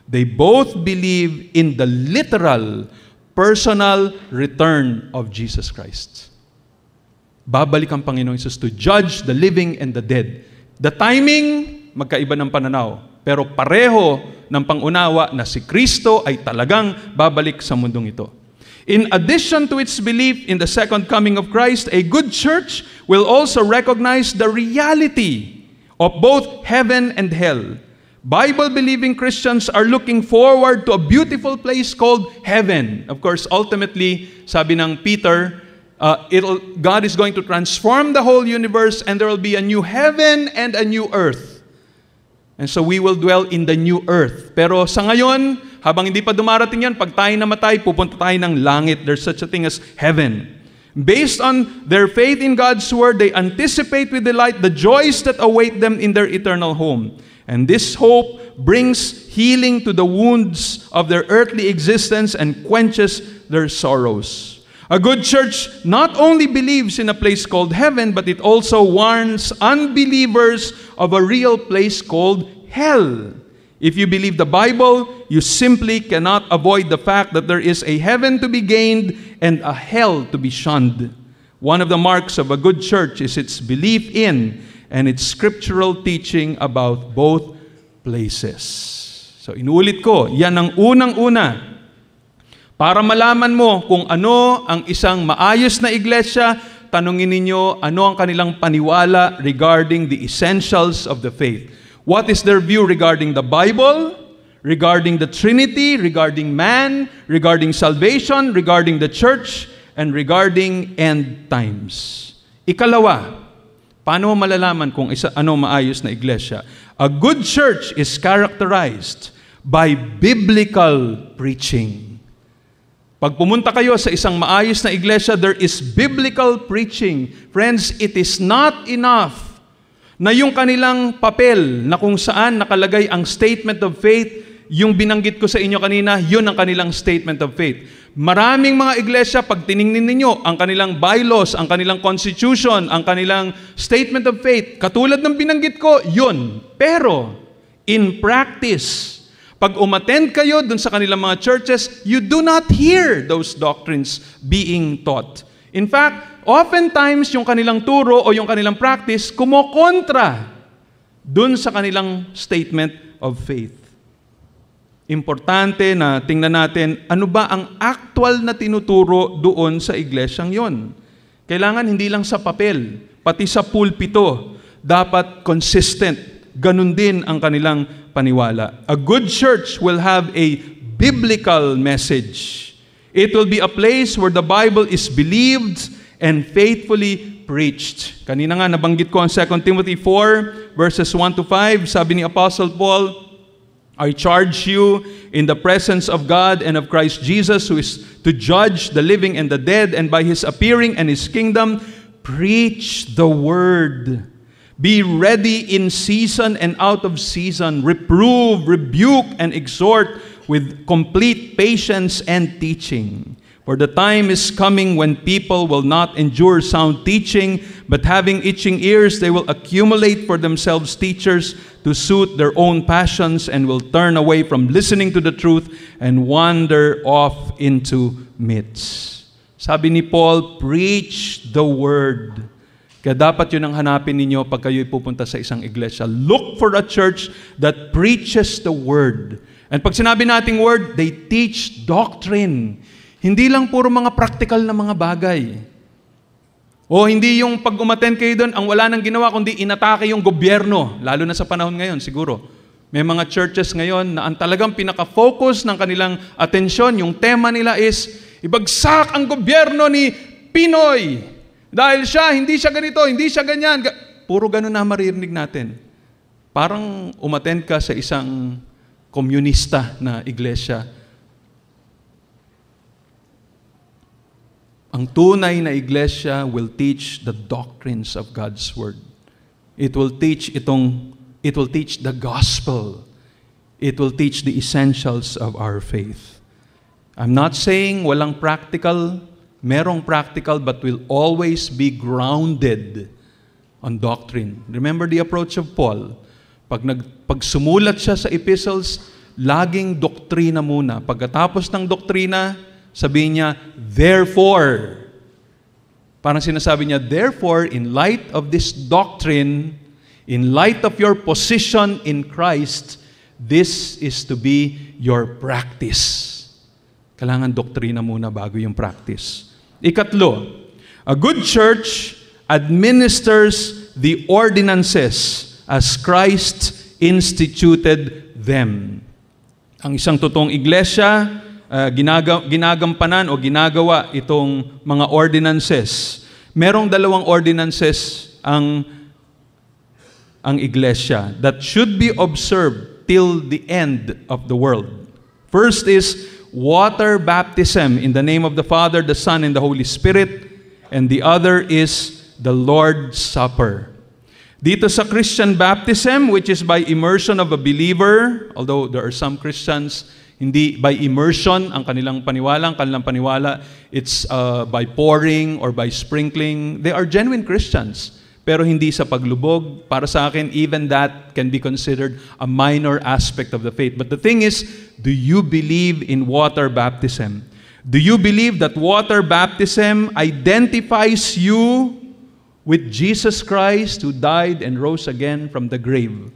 They both believe in the literal, personal return of Jesus Christ. Babalik ang Panginoon Jesus to judge the living and the dead. The timing, magkaiba ng pananaw. Pero pareho ng pangunawa na si Kristo ay talagang babalik sa mundong ito. In addition to its belief in the second coming of Christ, a good church will also recognize the reality of both heaven and hell. Bible-believing Christians are looking forward to a beautiful place called heaven. Of course, ultimately, sabi ng Peter, God is going to transform the whole universe and there will be a new heaven and a new earth. And so we will dwell in the new earth. Pero sa ngayon, habang hindi pa dumarating yan, pag tayo namatay, pupunta tayo ng langit. There's such a thing as heaven. Based on their faith in God's Word, they anticipate with delight the joys that await them in their eternal home. And this hope brings healing to the wounds of their earthly existence and quenches their sorrows. A good church not only believes in a place called heaven, but it also warns unbelievers of a real place called hell. If you believe the Bible, you simply cannot avoid the fact that there is a heaven to be gained and a hell to be shunned. One of the marks of a good church is its belief in and its scriptural teaching about both places. So inuulit ko, yan ang unang-una. Para malaman mo kung ano ang isang maayos na iglesia, tanungin ninyo ano ang kanilang paniwala regarding the essentials of the faith. What is their view regarding the Bible, regarding the Trinity, regarding man, regarding salvation, regarding the church, and regarding end times. Ikalawa, paano mo malalaman kung ano maayos na iglesia? A good church is characterized by biblical preaching. Pag pumunta kayo sa isang maayos na iglesia, there is biblical preaching. Friends, it is not enough na yung kanilang papel na kung saan nakalagay ang statement of faith, yung binanggit ko sa inyo kanina, yun ang kanilang statement of faith. Maraming mga iglesia, pag tiningnan ninyo, ang kanilang bylaws, ang kanilang constitution, ang kanilang statement of faith, katulad ng binanggit ko, yun. Pero, in practice, pag umattend kayo dun sa kanilang mga churches, you do not hear those doctrines being taught. In fact, oftentimes, yung kanilang turo o yung kanilang practice, kumokontra dun sa kanilang statement of faith. Importante na tingnan natin, ano ba ang actual na tinuturo doon sa iglesyang yon? Kailangan hindi lang sa papel, pati sa pulpito, dapat consistent. Ganun din ang kanilang paniwala. A good church will have a biblical message. It will be a place where the Bible is believed and faithfully preached. Kanina nga nabanggit ko ang 2 Timothy 4 verses 1 to 5. Sabi ni Apostle Paul, I charge you in the presence of God and of Christ Jesus, who is to judge the living and the dead, and by His appearing and His kingdom, preach the word. Be ready in season and out of season. Reprove, rebuke, and exhort with complete patience and teaching. For the time is coming when people will not endure sound teaching, but having itching ears, they will accumulate for themselves teachers to suit their own passions, and will turn away from listening to the truth and wander off into myths. Sabi ni Paul, preach the word. Kaya dapat yun ang hanapin ninyo pag kayo'y pupunta sa isang iglesia. Look for a church that preaches the word. And pag sinabi nating word, they teach doctrine. Hindi lang puro mga practical na mga bagay. O hindi yung pag umattend kayo doon, ang wala nang ginawa kundi inatake yung gobyerno, lalo na sa panahon ngayon siguro. May mga churches ngayon na ang talagang pinaka-focus ng kanilang atensyon, yung tema nila is, ibagsak ang gobyerno ni Pinoy. Dahil siya, hindi siya ganito, hindi siya ganyan. Puro ganun na maririnig natin. Parang umattend ka sa isang komunista na iglesia. Ang tunay na iglesia will teach the doctrines of God's word. It will teach the gospel. It will teach the essentials of our faith. I'm not saying walang practical, merong practical, but will always be grounded on doctrine. Remember the approach of Paul. Pag sumulat siya sa epistles, laging doktrina muna. Pagkatapos ng doktrina, sabihin niya, therefore. Parang sinasabi niya, therefore, in light of this doctrine, in light of your position in Christ, this is to be your practice. Kailangan doktrina muna bago yung practice. Ikatlo, a good church administers the ordinances as Christ instituted them. Ang isang totoong iglesia, ginagampanan o ginagawa itong mga ordinances. Merong dalawang ordinances ang iglesia that should be observed till the end of the world. First is water baptism in the name of the Father, the Son, and the Holy Spirit, and the other is the Lord's Supper. Dito sa Christian baptism, which is by immersion of a believer, although there are some Christians hindi by immersion ang kanilang paniwala, it's by pouring or by sprinkling. They are genuine Christians, pero hindi sa paglubog. Para sa akin, even that can be considered a minor aspect of the faith. But the thing is, do you believe in water baptism? Do you believe that water baptism identifies you with Jesus Christ who died and rose again from the grave?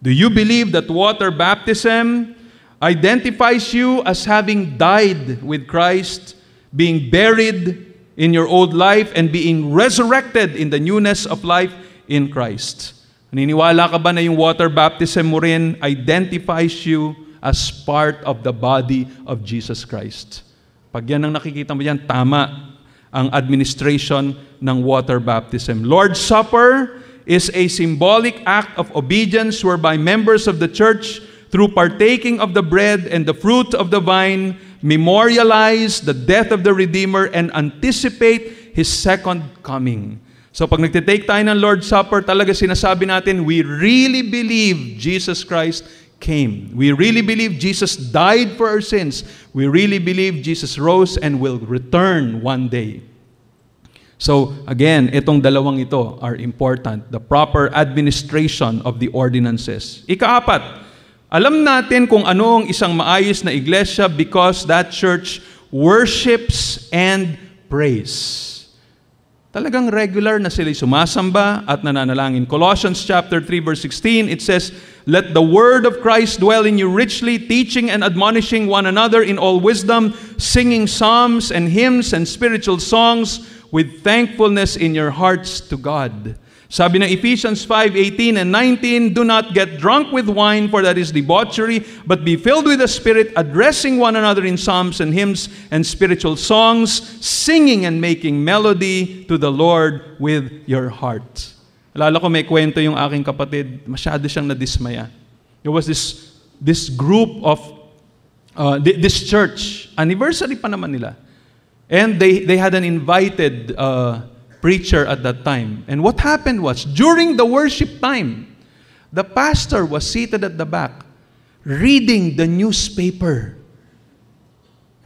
Do you believe that water baptism identifies you as having died with Christ, being buried in your old life, and being resurrected in the newness of life in Christ? Naniniwala ka ba na yung water baptism mo rin identifies you as part of the body of Jesus Christ? Pag yan ang nakikita mo yan, tama ang administration ng water baptism. Lord's Supper is a symbolic act of obedience whereby members of the church, through partaking of the bread and the fruit of the vine, memorialize the death of the Redeemer and anticipate His second coming. So pag nagtitake tayo ng Lord's Supper, talaga sinasabi natin, we really believe Jesus Christ came. We really believe Jesus died for our sins. We really believe Jesus rose and will return one day. So again, itong dalawang ito are important. The proper administration of the ordinances. Ikaapat, alam natin kung ano ang isang maayos na iglesia because that church worships and prays. Talagang regular na sila sumasamba at nananalangin. Colossians chapter 3 verse 16, it says, "Let the word of Christ dwell in you richly, teaching and admonishing one another in all wisdom, singing psalms and hymns and spiritual songs with thankfulness in your hearts to God." Sabi ng Ephesians 5:18 and 19, "Do not get drunk with wine, for that is debauchery, but be filled with the Spirit, addressing one another in psalms and hymns and spiritual songs, singing and making melody to the Lord with your heart." Alala ko may kwento yung aking kapatid, masyado siyang nadismaya. There was this group of, this church, anniversary pa naman nila. And they had an invited preacher at that time. And what happened was, during the worship time, the pastor was seated at the back, reading the newspaper.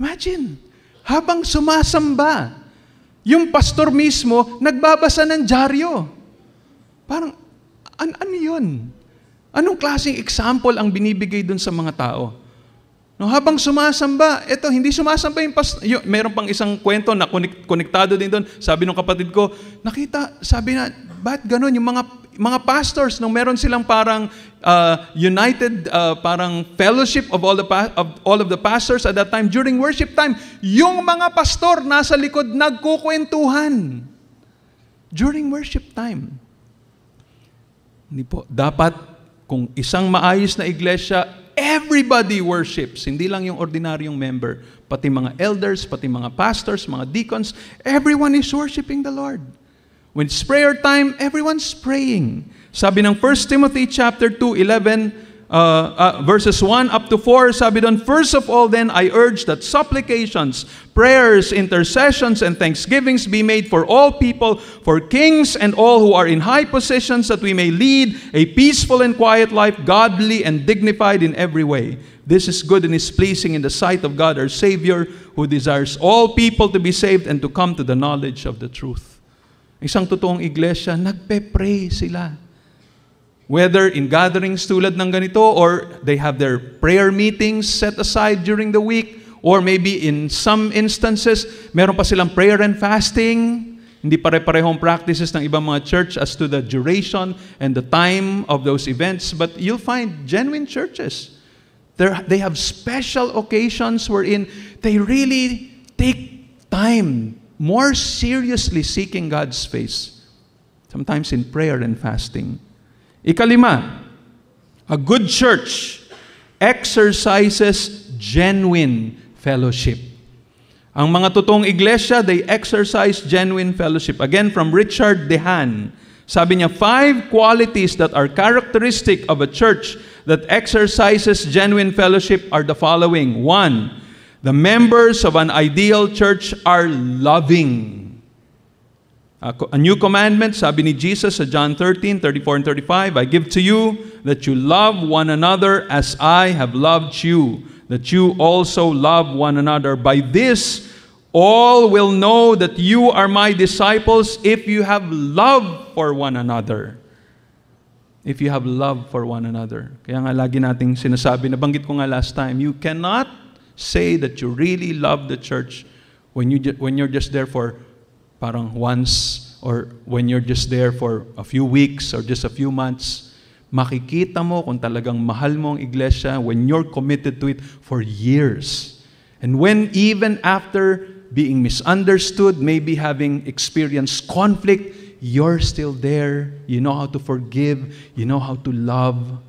Imagine, habang sumasamba, yung pastor mismo, nagbabasa ng dyaryo. Parang, ano yun? Anong klaseng example ang binibigay dun sa mga tao? No, habang sumasamba, hindi sumasamba yung pastor. Meron pang isang kwento na konektado din doon. Sabi ng kapatid ko, sabi na, ba't ganun? Yung mga pastors, nung meron silang parang united, parang fellowship of all of the pastors at that time, during worship time, yung mga pastor nasa likod nagkukwentuhan. During worship time. Hindi po. Dapat, kung isang maayos na iglesia, everybody worships. Hindi lang yung ordinaryong member. Pati mga elders, pati mga pastors, mga deacons, everyone is worshiping the Lord. When it's prayer time, everyone's praying. Sabi ng 1 Timothy chapter 2:11, verses 1 up to 4, sabi doon, "First of all then, I urge that supplications, prayers, intercessions, and thanksgivings be made for all people, for kings and all who are in high positions, that we may lead a peaceful and quiet life, godly and dignified in every way. This is good and is pleasing in the sight of God our Savior, who desires all people to be saved and to come to the knowledge of the truth." Isang totoong iglesia, nagpe-pray sila. Whether in gatherings tulad ng ganito, or they have their prayer meetings set aside during the week, or maybe in some instances, meron pa silang prayer and fasting. Hindi pare-parehong practices ng ibang mga church as to the duration and the time of those events. But you'll find genuine churches. They have special occasions wherein they really take time more seriously seeking God's face. Sometimes in prayer and fasting. Ikalima, a good church exercises genuine fellowship. Ang mga totoong iglesia, they exercise genuine fellowship. Again, from Richard Dehan, sabi niya, 5 qualities that are characteristic of a church that exercises genuine fellowship are the following. 1, the members of an ideal church are loving. A new commandment, sabi ni Jesus sa John 13:34 and 35, "I give to you that you love one another as I have loved you, that you also love one another. By this, all will know that you are my disciples if you have love for one another." If you have love for one another. Kaya nga lagi nating sinasabi, nabanggit ko nga last time, you cannot say that you really love the church when you're just there for parang once or when you're just there for a few weeks or just a few months, makikita mo kung talagang mahal mo ang iglesia when you're committed to it for years. And when even after being misunderstood, maybe having experienced conflict, you're still there. You know how to forgive. You know how to love.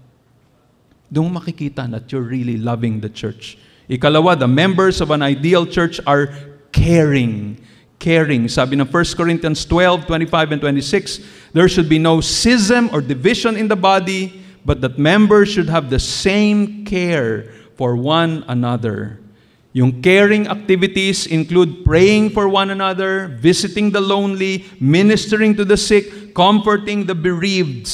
Doon makikita that you're really loving the church. Ikalawa, the members of an ideal church are caring. Caring. Sabi ng 1 Corinthians 12, 25 and 26, there should be no schism or division in the body, but that members should have the same care for one another. Yung caring activities include praying for one another, visiting the lonely, ministering to the sick, comforting the bereaved.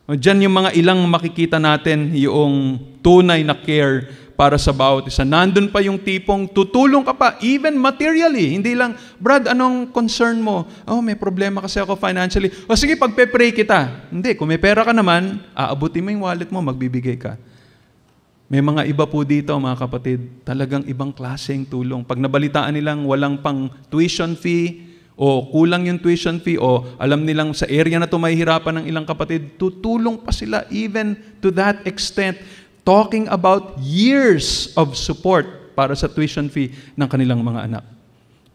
Diyan yung mga ilang makikita natin yung tunay na care para sa bawat isa. Nandun pa yung tipong tutulong ka pa, even materially. Hindi lang, Brad, anong concern mo? Oh, may problema kasi ako financially. O sige, pagpe-pray kita. Hindi, kung may pera ka naman, aabutin mo yung wallet mo, magbibigay ka. May mga iba po dito, mga kapatid, talagang ibang klaseng tulong. Pag nabalitaan nilang walang pang tuition fee, o kulang yung tuition fee, o alam nilang sa area na ito mahihirapan ng ilang kapatid, tutulong pa sila even to that extent, talking about years of support para sa tuition fee ng kanilang mga anak.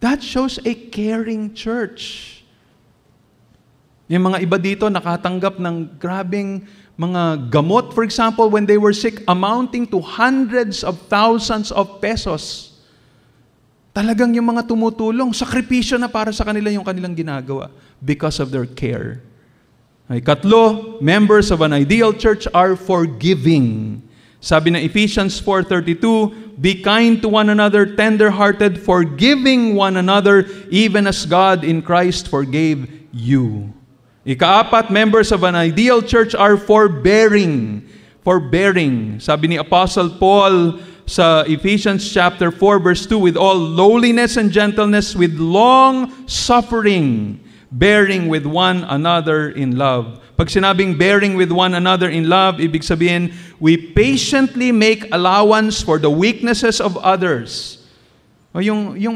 That shows a caring church. Yung mga iba dito nakatanggap ng grabing mga gamot, for example, when they were sick, amounting to hundreds of thousands of pesos. Talagang yung mga tumutulong, sakripisyo na para sa kanila yung kanilang ginagawa because of their care. Ay, katlo, members of an ideal church are forgiving. Sabi ng Ephesians 4:32, be kind to one another, tender-hearted, forgiving one another, even as God in Christ forgave you. Ikaapat, members of an ideal church are forbearing. Forbearing. Sabi ni Apostle Paul sa Ephesians chapter 4 verse 2, with all lowliness and gentleness, with long suffering, bearing with one another in love. Pag sinabing bearing with one another in love, ibig sabihin, we patiently make allowance for the weaknesses of others. O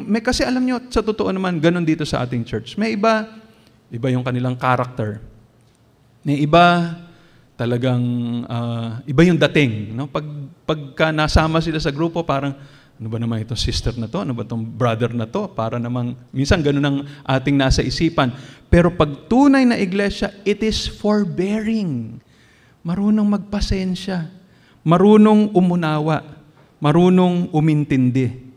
may kasi alam nyo, sa totoo naman, ganun dito sa ating church. May iba yung kanilang character. May iba, talagang, iba yung dating. No? Pagka nasama sila sa grupo, parang, ano ba naman itong sister na to? Ano ba itong brother na to? Para namang, minsan ganun ang ating nasa isipan. Pero pag tunay na iglesia, it is forbearing. Marunong magpasensya. Marunong umunawa. Marunong umintindi.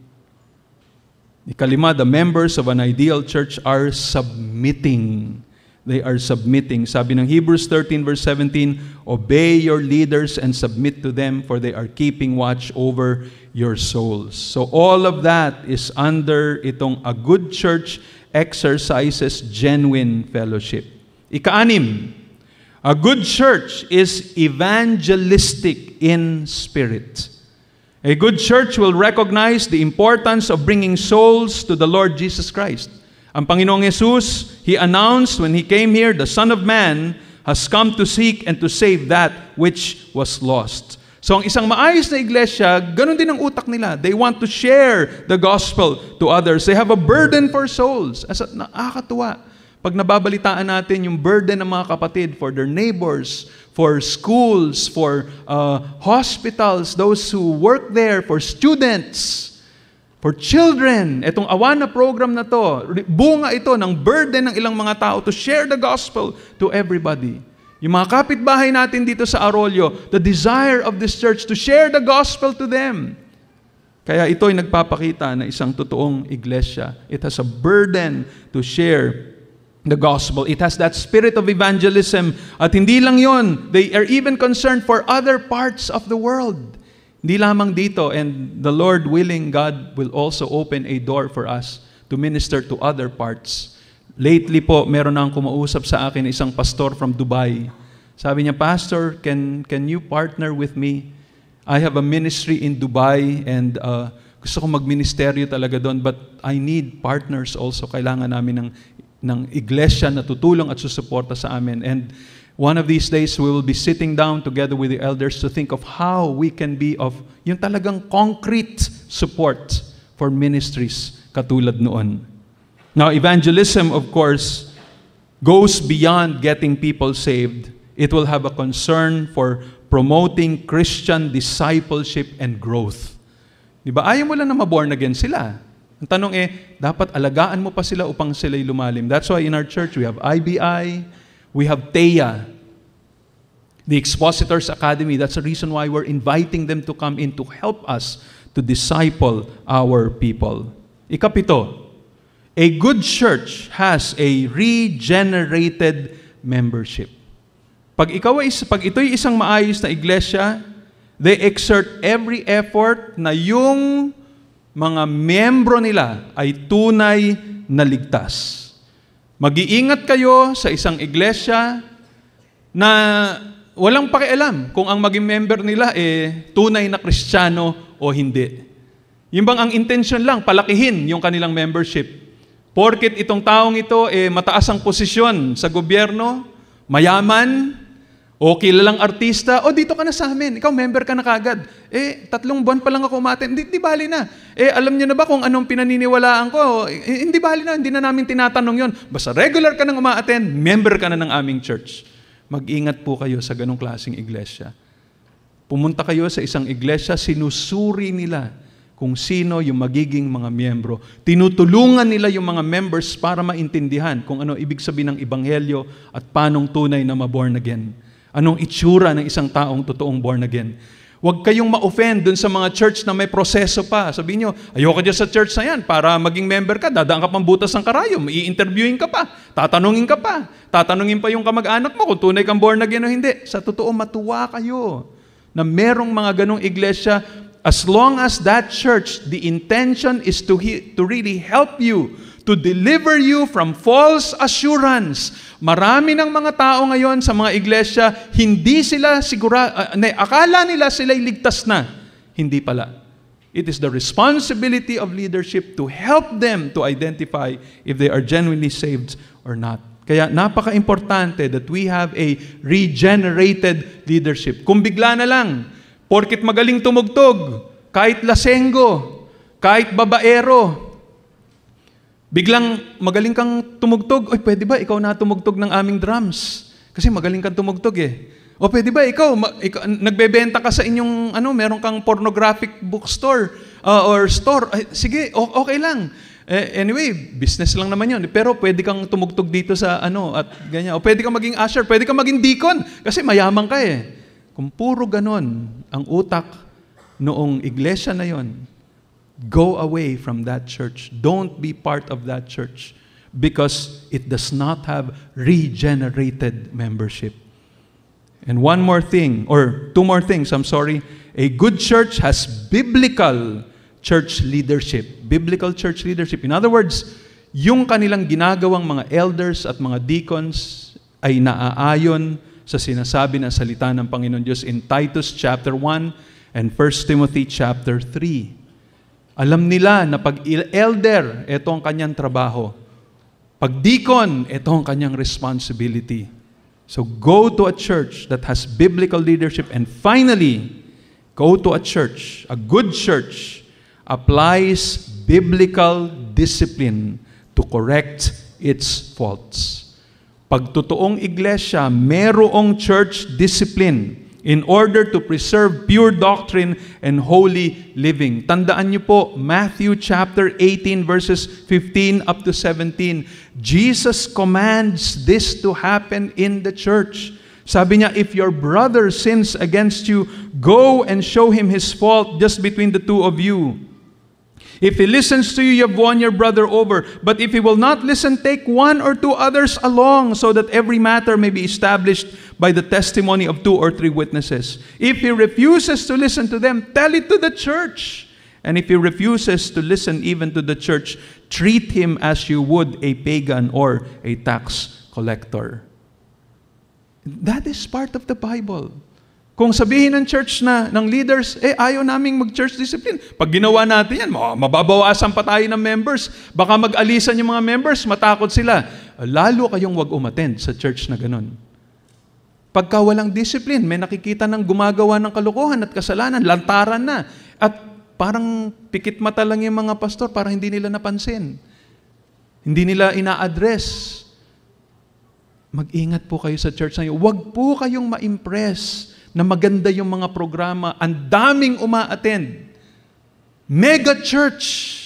Ikalima, the members of an ideal church are submitting. They are submitting. Sabi ng Hebrews 13 verse 17, obey your leaders and submit to them, for they are keeping watch over your souls. So all of that is under itong a good church exercises genuine fellowship. Ika-anim, a good church is evangelistic in spirit. A good church will recognize the importance of bringing souls to the Lord Jesus Christ. Ang Panginoong Jesus, He announced when He came here, the Son of Man has come to seek and to save that which was lost. So ang isang maayos na iglesia, ganun din ang utak nila. They want to share the gospel to others. They have a burden for souls. Nakakatuwa. Pag nababalitaan natin yung burden ng mga kapatid for their neighbors, for schools, for hospitals, those who work there, for students, for children. Itong Awana program na to, bunga ito ng burden ng ilang mga tao to share the gospel to everybody. Yung mga kapitbahay natin dito sa Arroyo, the desire of this church to share the gospel to them. Kaya ito ay nagpapakita na isang totoong iglesia. It has a burden to share the gospel. It has that spirit of evangelism. At hindi lang yon, they are even concerned for other parts of the world. Hindi lamang dito, and the Lord willing, God will also open a door for us to minister to other parts. Lately po, meron na akong kumausap sa akin isang pastor from Dubai. Sabi niya, Pastor, can you partner with me? I have a ministry in Dubai and gusto ko magministeryo talaga doon, but I need partners also. Kailangan namin ng iglesia na tutulong at susuporta sa amin. And one of these days, we will be sitting down together with the elders to think of how we can be of yung talagang concrete support for ministries katulad noon. Now, evangelism, of course, goes beyond getting people saved. It will have a concern for promoting Christian discipleship and growth. Di ba? Ayaw mo lang na ma-born again sila. Ang tanong dapat alagaan mo pa sila upang sila'y lumalim. That's why in our church, we have IBI, we have TEA, the Expositors Academy. That's the reason why we're inviting them to come in to help us to disciple our people. Ikapito, a good church has a regenerated membership. Pag ito'y isang maayos na iglesia, they exert every effort na yung mga miyembro nila ay tunay na ligtas. Mag-iingat kayo sa isang iglesia na walang pakialam kung ang maging member nila tunay na Kristiyano o hindi. Yung bang ang intention lang, palakihin yung kanilang membership. Porket itong taong ito mataas ang posisyon sa gobyerno, mayaman, o kilalang artista, dito ka na sa amin, ikaw member ka na kagad. 3 buwan pa lang ako umaten, di bali na. Alam niyo na ba kung anong pinaniniwalaan ko? Hindi bali na, hindi na namin tinatanong yon. Basta regular ka nang umaaten, member ka na ng aming church. Mag-ingat po kayo sa ganong klaseng iglesia. Pumunta kayo sa isang iglesia, sinusuri nila kung sino yung magiging mga miyembro. Tinutulungan nila yung mga members para maintindihan kung ano ibig sabihin ng ebanghelyo at paanong tunay na ma-born again. Anong itsura ng isang taong totoong born again. Huwag kayong ma-offend dun sa mga church na may proseso pa. Sabihin nyo, ayoko dyan sa church na yan. Para maging member ka, dadaan ka pang butas ng karayom, i-interviewin ka pa, tatanungin ka pa, tatanungin pa yung kamag-anak mo kung tunay kang born again o hindi. Sa totoo, matuwa kayo na merong mga ganong iglesia. As long as that church, the intention is to really help you, to deliver you from false assurance. Marami ng mga tao ngayon sa mga iglesia, hindi sila akala nila sila'y ligtas na. Hindi pala. It is the responsibility of leadership to help them to identify if they are genuinely saved or not. Kaya napaka-importante that we have a regenerated leadership. Kung bigla na lang, porkit magaling tumugtog, kahit lasenggo, kahit babaero, biglang magaling kang tumugtog, pwede ba ikaw na tumugtog ng aming drums? Kasi magaling kang tumugtog O pwede ba ikaw nagbebenta ka sa inyong, meron kang pornographic bookstore or store? Sige, okay lang. Anyway, business lang naman yun. Pero pwede kang tumugtog dito sa at ganyan. O pwede kang maging usher, pwede kang maging deacon. Kasi mayaman ka Kung puro ganon ang utak noong iglesia na yon, go away from that church. Don't be part of that church because it does not have regenerated membership. And one more thing, or two more things, I'm sorry. A good church has biblical church leadership. Biblical church leadership. In other words, yung kanilang ginagawang mga elders at mga deacons ay naaayon sa sinasabi ng salita ng Panginoon Diyos in Titus chapter 1 and 1 Timothy chapter 3. Alam nila na pag elder, ito ang kanyang trabaho. Pag deacon, ito ang kanyang responsibility. So go to a church that has biblical leadership. And finally, go to a church, a good church, applies biblical discipline to correct its faults. Pag totoong iglesia, merong church discipline in order to preserve pure doctrine and holy living. Tandaan niyo po, Matthew chapter 18 verses 15 up to 17. Jesus commands this to happen in the church. Sabi niya, if your brother sins against you, go and show him his fault just between the two of you. If he listens to you, you have won your brother over. But if he will not listen, take 1 or 2 others along, so that every matter may be established by the testimony of 2 or 3 witnesses. If he refuses to listen to them, tell it to the church. And if he refuses to listen even to the church, treat him as you would a pagan or a tax collector. That is part of the Bible. Kung sabihin ng church ng leaders, ayaw naming mag-church discipline. Pag ginawa natin yan, mababawasan pa tayo ng members. Baka mag-alisan yung mga members, matakot sila. Lalo kayong wag umattend sa church na ganun. Pagka walang discipline, may nakikita ng gumagawa ng kalokohan at kasalanan, lantaran na. At parang pikit mata lang yung mga pastor, parang hindi nila napansin. Hindi nila ina-address. mag-ingat po kayo sa church na yun. Huwag po kayong ma-impress na maganda yung mga programa. Ang daming uma-attend. Mega church.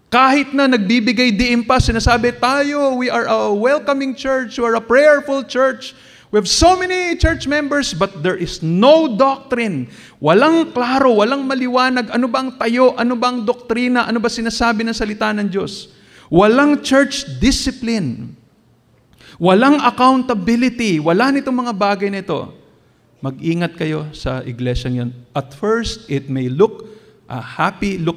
Kahit na nagbibigay diin pa, sinasabi tayo, we are a welcoming church, we are a prayerful church. We have so many church members, but there is no doctrine. Walang klaro, walang maliwanag. Ano ba ang tayo? Ano ba ang doktrina? Ano ba sinasabi ng salita ng Diyos? Walang church discipline. Walang accountability. Wala nitong mga bagay nito. Mag-ingat kayo sa iglesia yan. At first, it may look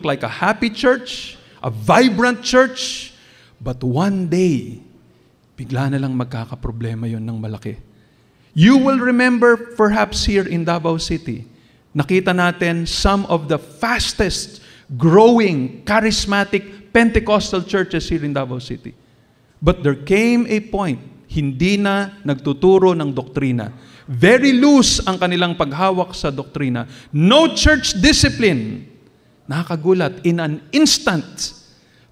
like a happy church, a vibrant church, but one day, bigla na lang magkakaproblema yon ng malaki. You will remember perhaps here in Davao City, nakita natin some of the fastest growing charismatic Pentecostal churches here in Davao City. But there came a point, hindi na nagtuturo ng doktrina. Very loose ang kanilang paghawak sa doktrina. No church discipline. Nakakagulat, in an instant,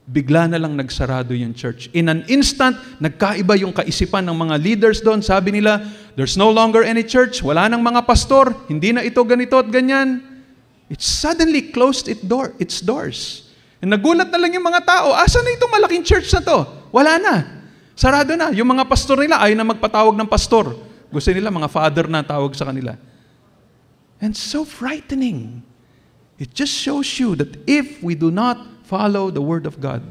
bigla na lang nagsarado yung church. In an instant, nagkaiba yung kaisipan ng mga leaders doon. Sabi nila, there's no longer any church. Wala nang mga pastor. Hindi na ito ganito at ganyan. It suddenly closed its doors. And nagulat na lang yung mga tao. Asa na itong malaking church na to? Wala na. Sarado na. Yung mga pastor nila ayaw na magpatawag ng pastor. Gusto nila mga father na tawag sa kanila. And so frightening. It just shows you that if we do not follow the Word of God,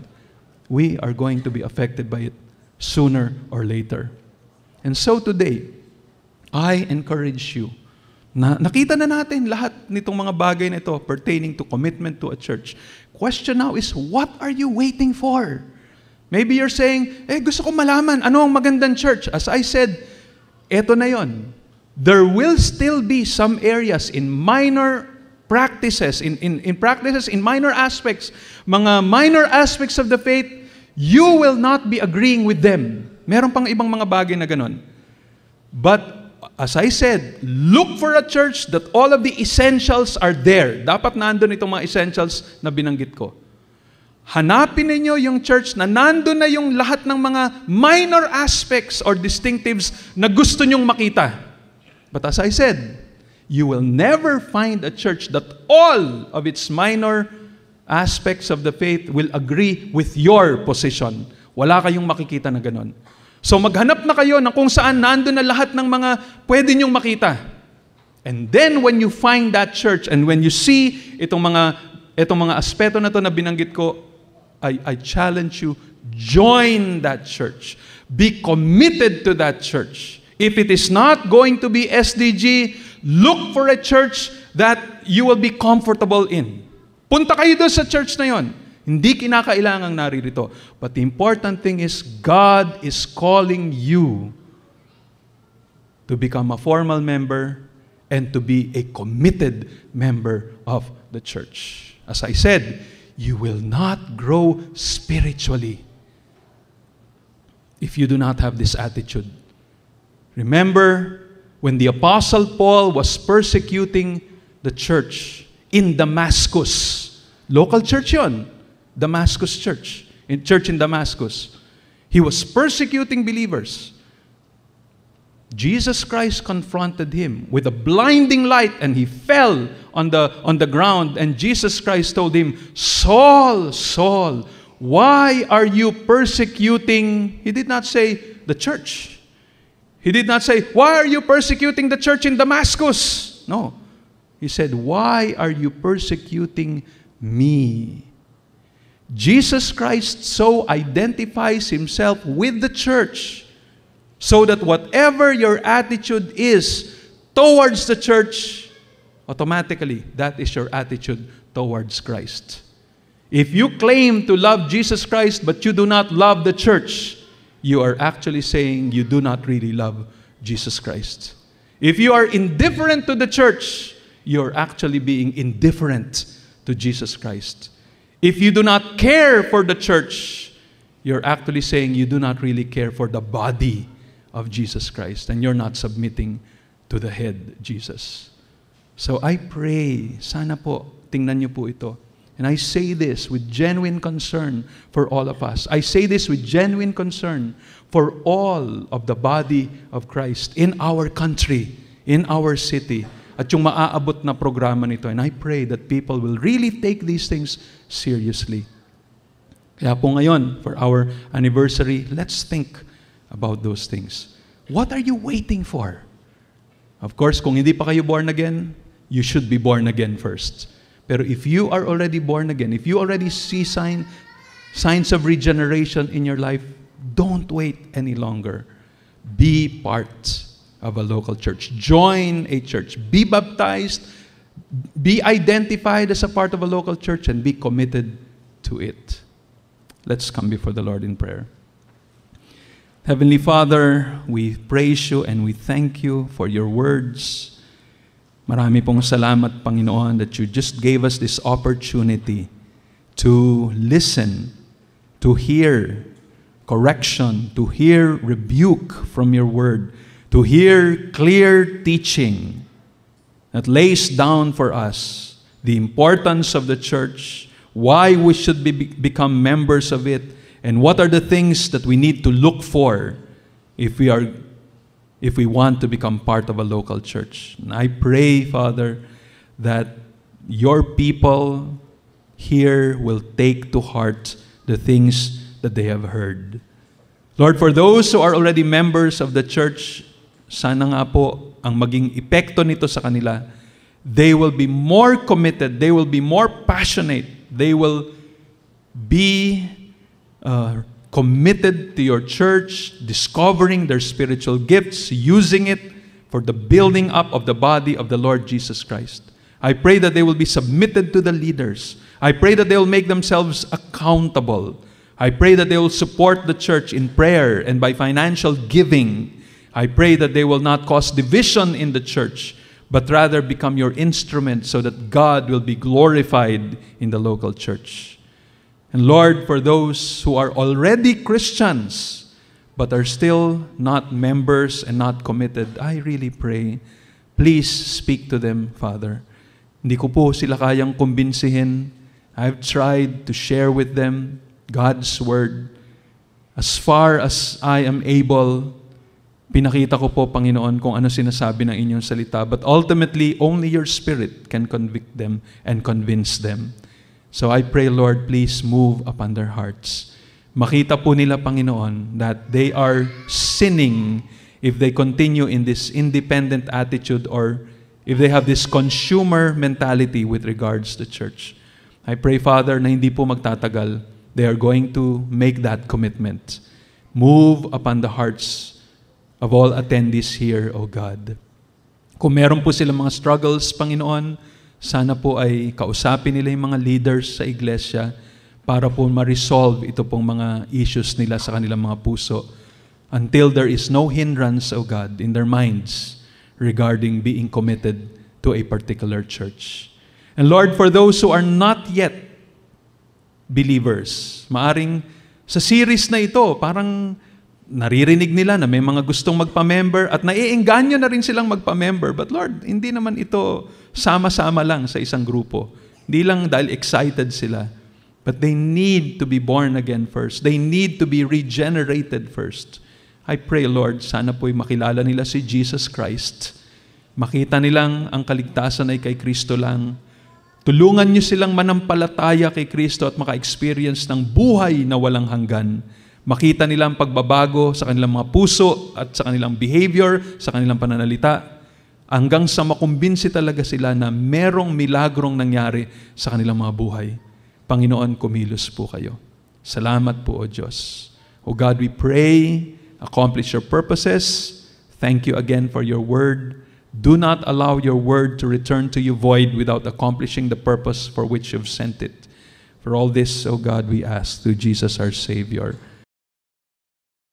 we are going to be affected by it sooner or later. And so today, I encourage you, nakita na natin lahat nitong mga bagay na ito pertaining to commitment to a church. Question now is, what are you waiting for? Maybe you're saying, gusto ko malaman, ano ang magandang church? As I said, eto na yon. There will still be some areas in minor practices, in practices, in minor aspects, mga minor aspects of the faith, you will not be agreeing with them. Meron pang ibang mga bagay na ganon. But, as I said, look for a church that all of the essentials are there. Dapat nandun itong mga essentials na binanggit ko. Hanapin ninyo yung church na nandun na yung lahat ng mga minor aspects or distinctives na gusto nyong makita. But as I said, you will never find a church that all of its minor aspects of the faith will agree with your position. Wala kayong makikita na ganon. So maghanap na kayo ng kung saan nandun na lahat ng mga pwede nyong makita. And then when you find that church and when you see itong mga aspeto na to na binanggit ko, I challenge you, join that church. Be committed to that church. If it is not going to be SDG, look for a church that you will be comfortable in. Punta kayo doon sa church na yon. Hindi kinakailangang naririto. But the important thing is, God is calling you to become a formal member and to be a committed member of the church. As I said, you will not grow spiritually if you do not have this attitude. Remember, when the Apostle Paul was persecuting the church in Damascus, local church yun, Damascus church in Damascus, he was persecuting believers. Jesus Christ confronted him with a blinding light and he fell on the ground, and Jesus Christ told him, Saul, Saul, why are you persecuting? He did not say the church. He did not say, why are you persecuting the church in Damascus? No. He said, why are you persecuting me? Jesus Christ so identifies himself with the church so that whatever your attitude is towards the church, automatically, that is your attitude towards Christ. If you claim to love Jesus Christ but you do not love the church, you are actually saying you do not really love Jesus Christ. If you are indifferent to the church, you're actually being indifferent to Jesus Christ. If you do not care for the church, you're actually saying you do not really care for the body of Jesus Christ, and you're not submitting to the head, Jesus. So I pray, sana po, tingnan niyo po ito. And I say this with genuine concern for all of us. I say this with genuine concern for all of the body of Christ in our country, in our city, at yung maaabot na programa nito. And I pray that people will really take these things seriously. Kaya po ngayon, for our anniversary, let's think about those things. What are you waiting for? Of course, kung hindi pa kayo born again, you should be born again first. Pero if you are already born again, if you already see signs of regeneration in your life, don't wait any longer. Be part of a local church. Join a church. Be baptized. Be identified as a part of a local church and be committed to it. Let's come before the Lord in prayer. Heavenly Father, we praise you and we thank you for your words. Marami pong salamat, Panginoon, that you just gave us this opportunity to listen, to hear correction, to hear rebuke from your word, to hear clear teaching that lays down for us the importance of the church, why we should become members of it, and what are the things that we need to look for if we want to become part of a local church. And I pray, Father, that your people here will take to heart the things that they have heard. Lord, for those who are already members of the church, sana nga po ang maging epekto nito sa kanila, they will be more committed, they will be more passionate, they will be committed to your church, discovering their spiritual gifts, using it for the building up of the body of the Lord Jesus Christ. I pray that they will be submitted to the leaders. I pray that they will make themselves accountable. I pray that they will support the church in prayer and by financial giving. I pray that they will not cause division in the church, but rather become your instrument so that God will be glorified in the local church. And Lord, for those who are already Christians but are still not members and not committed, I really pray, please speak to them, Father. Hindi ko po sila kayang kumbinsihin. I've tried to share with them God's Word. As far as I am able, pinakita ko po, Panginoon, kung ano sinasabi ng inyong salita. But ultimately, only your Spirit can convict them and convince them. So I pray, Lord, please move upon their hearts. Makita po nila, Panginoon, that they are sinning if they continue in this independent attitude or if they have this consumer mentality with regards to church. I pray, Father, na hindi po magtatagal. They are going to make that commitment. Move upon the hearts of all attendees here, O God. Kung meron po silang mga struggles, Panginoon, sana po ay kausapin nila yung mga leaders sa iglesia para po ma-resolve ito pong mga issues nila sa kanilang mga puso until there is no hindrance, O God, in their minds regarding being committed to a particular church. And Lord, for those who are not yet believers, maaring sa series na ito, parang naririnig nila na may mga gustong magpa-member at naiengganyo na rin silang magpa-member. But Lord, hindi naman ito sama-sama lang sa isang grupo. Hindi lang dahil excited sila. But they need to be born again first. They need to be regenerated first. I pray, Lord, sana po'y makilala nila si Jesus Christ. Makita nilang ang kaligtasan ay kay Kristo lang. Tulungan niyo silang manampalataya kay Kristo at maka-experience ng buhay na walang hanggan. Makita nila ang pagbabago sa kanilang mga puso at sa kanilang behavior, sa kanilang pananalita, hanggang sa makumbinsi talaga sila na merong milagrong nangyari sa kanilang mga buhay. Panginoon, kumilos po kayo. Salamat po, O Diyos. O God, we pray, accomplish your purposes. Thank you again for your word. Do not allow your word to return to you void without accomplishing the purpose for which you've sent it. For all this, O God, we ask through Jesus our Savior.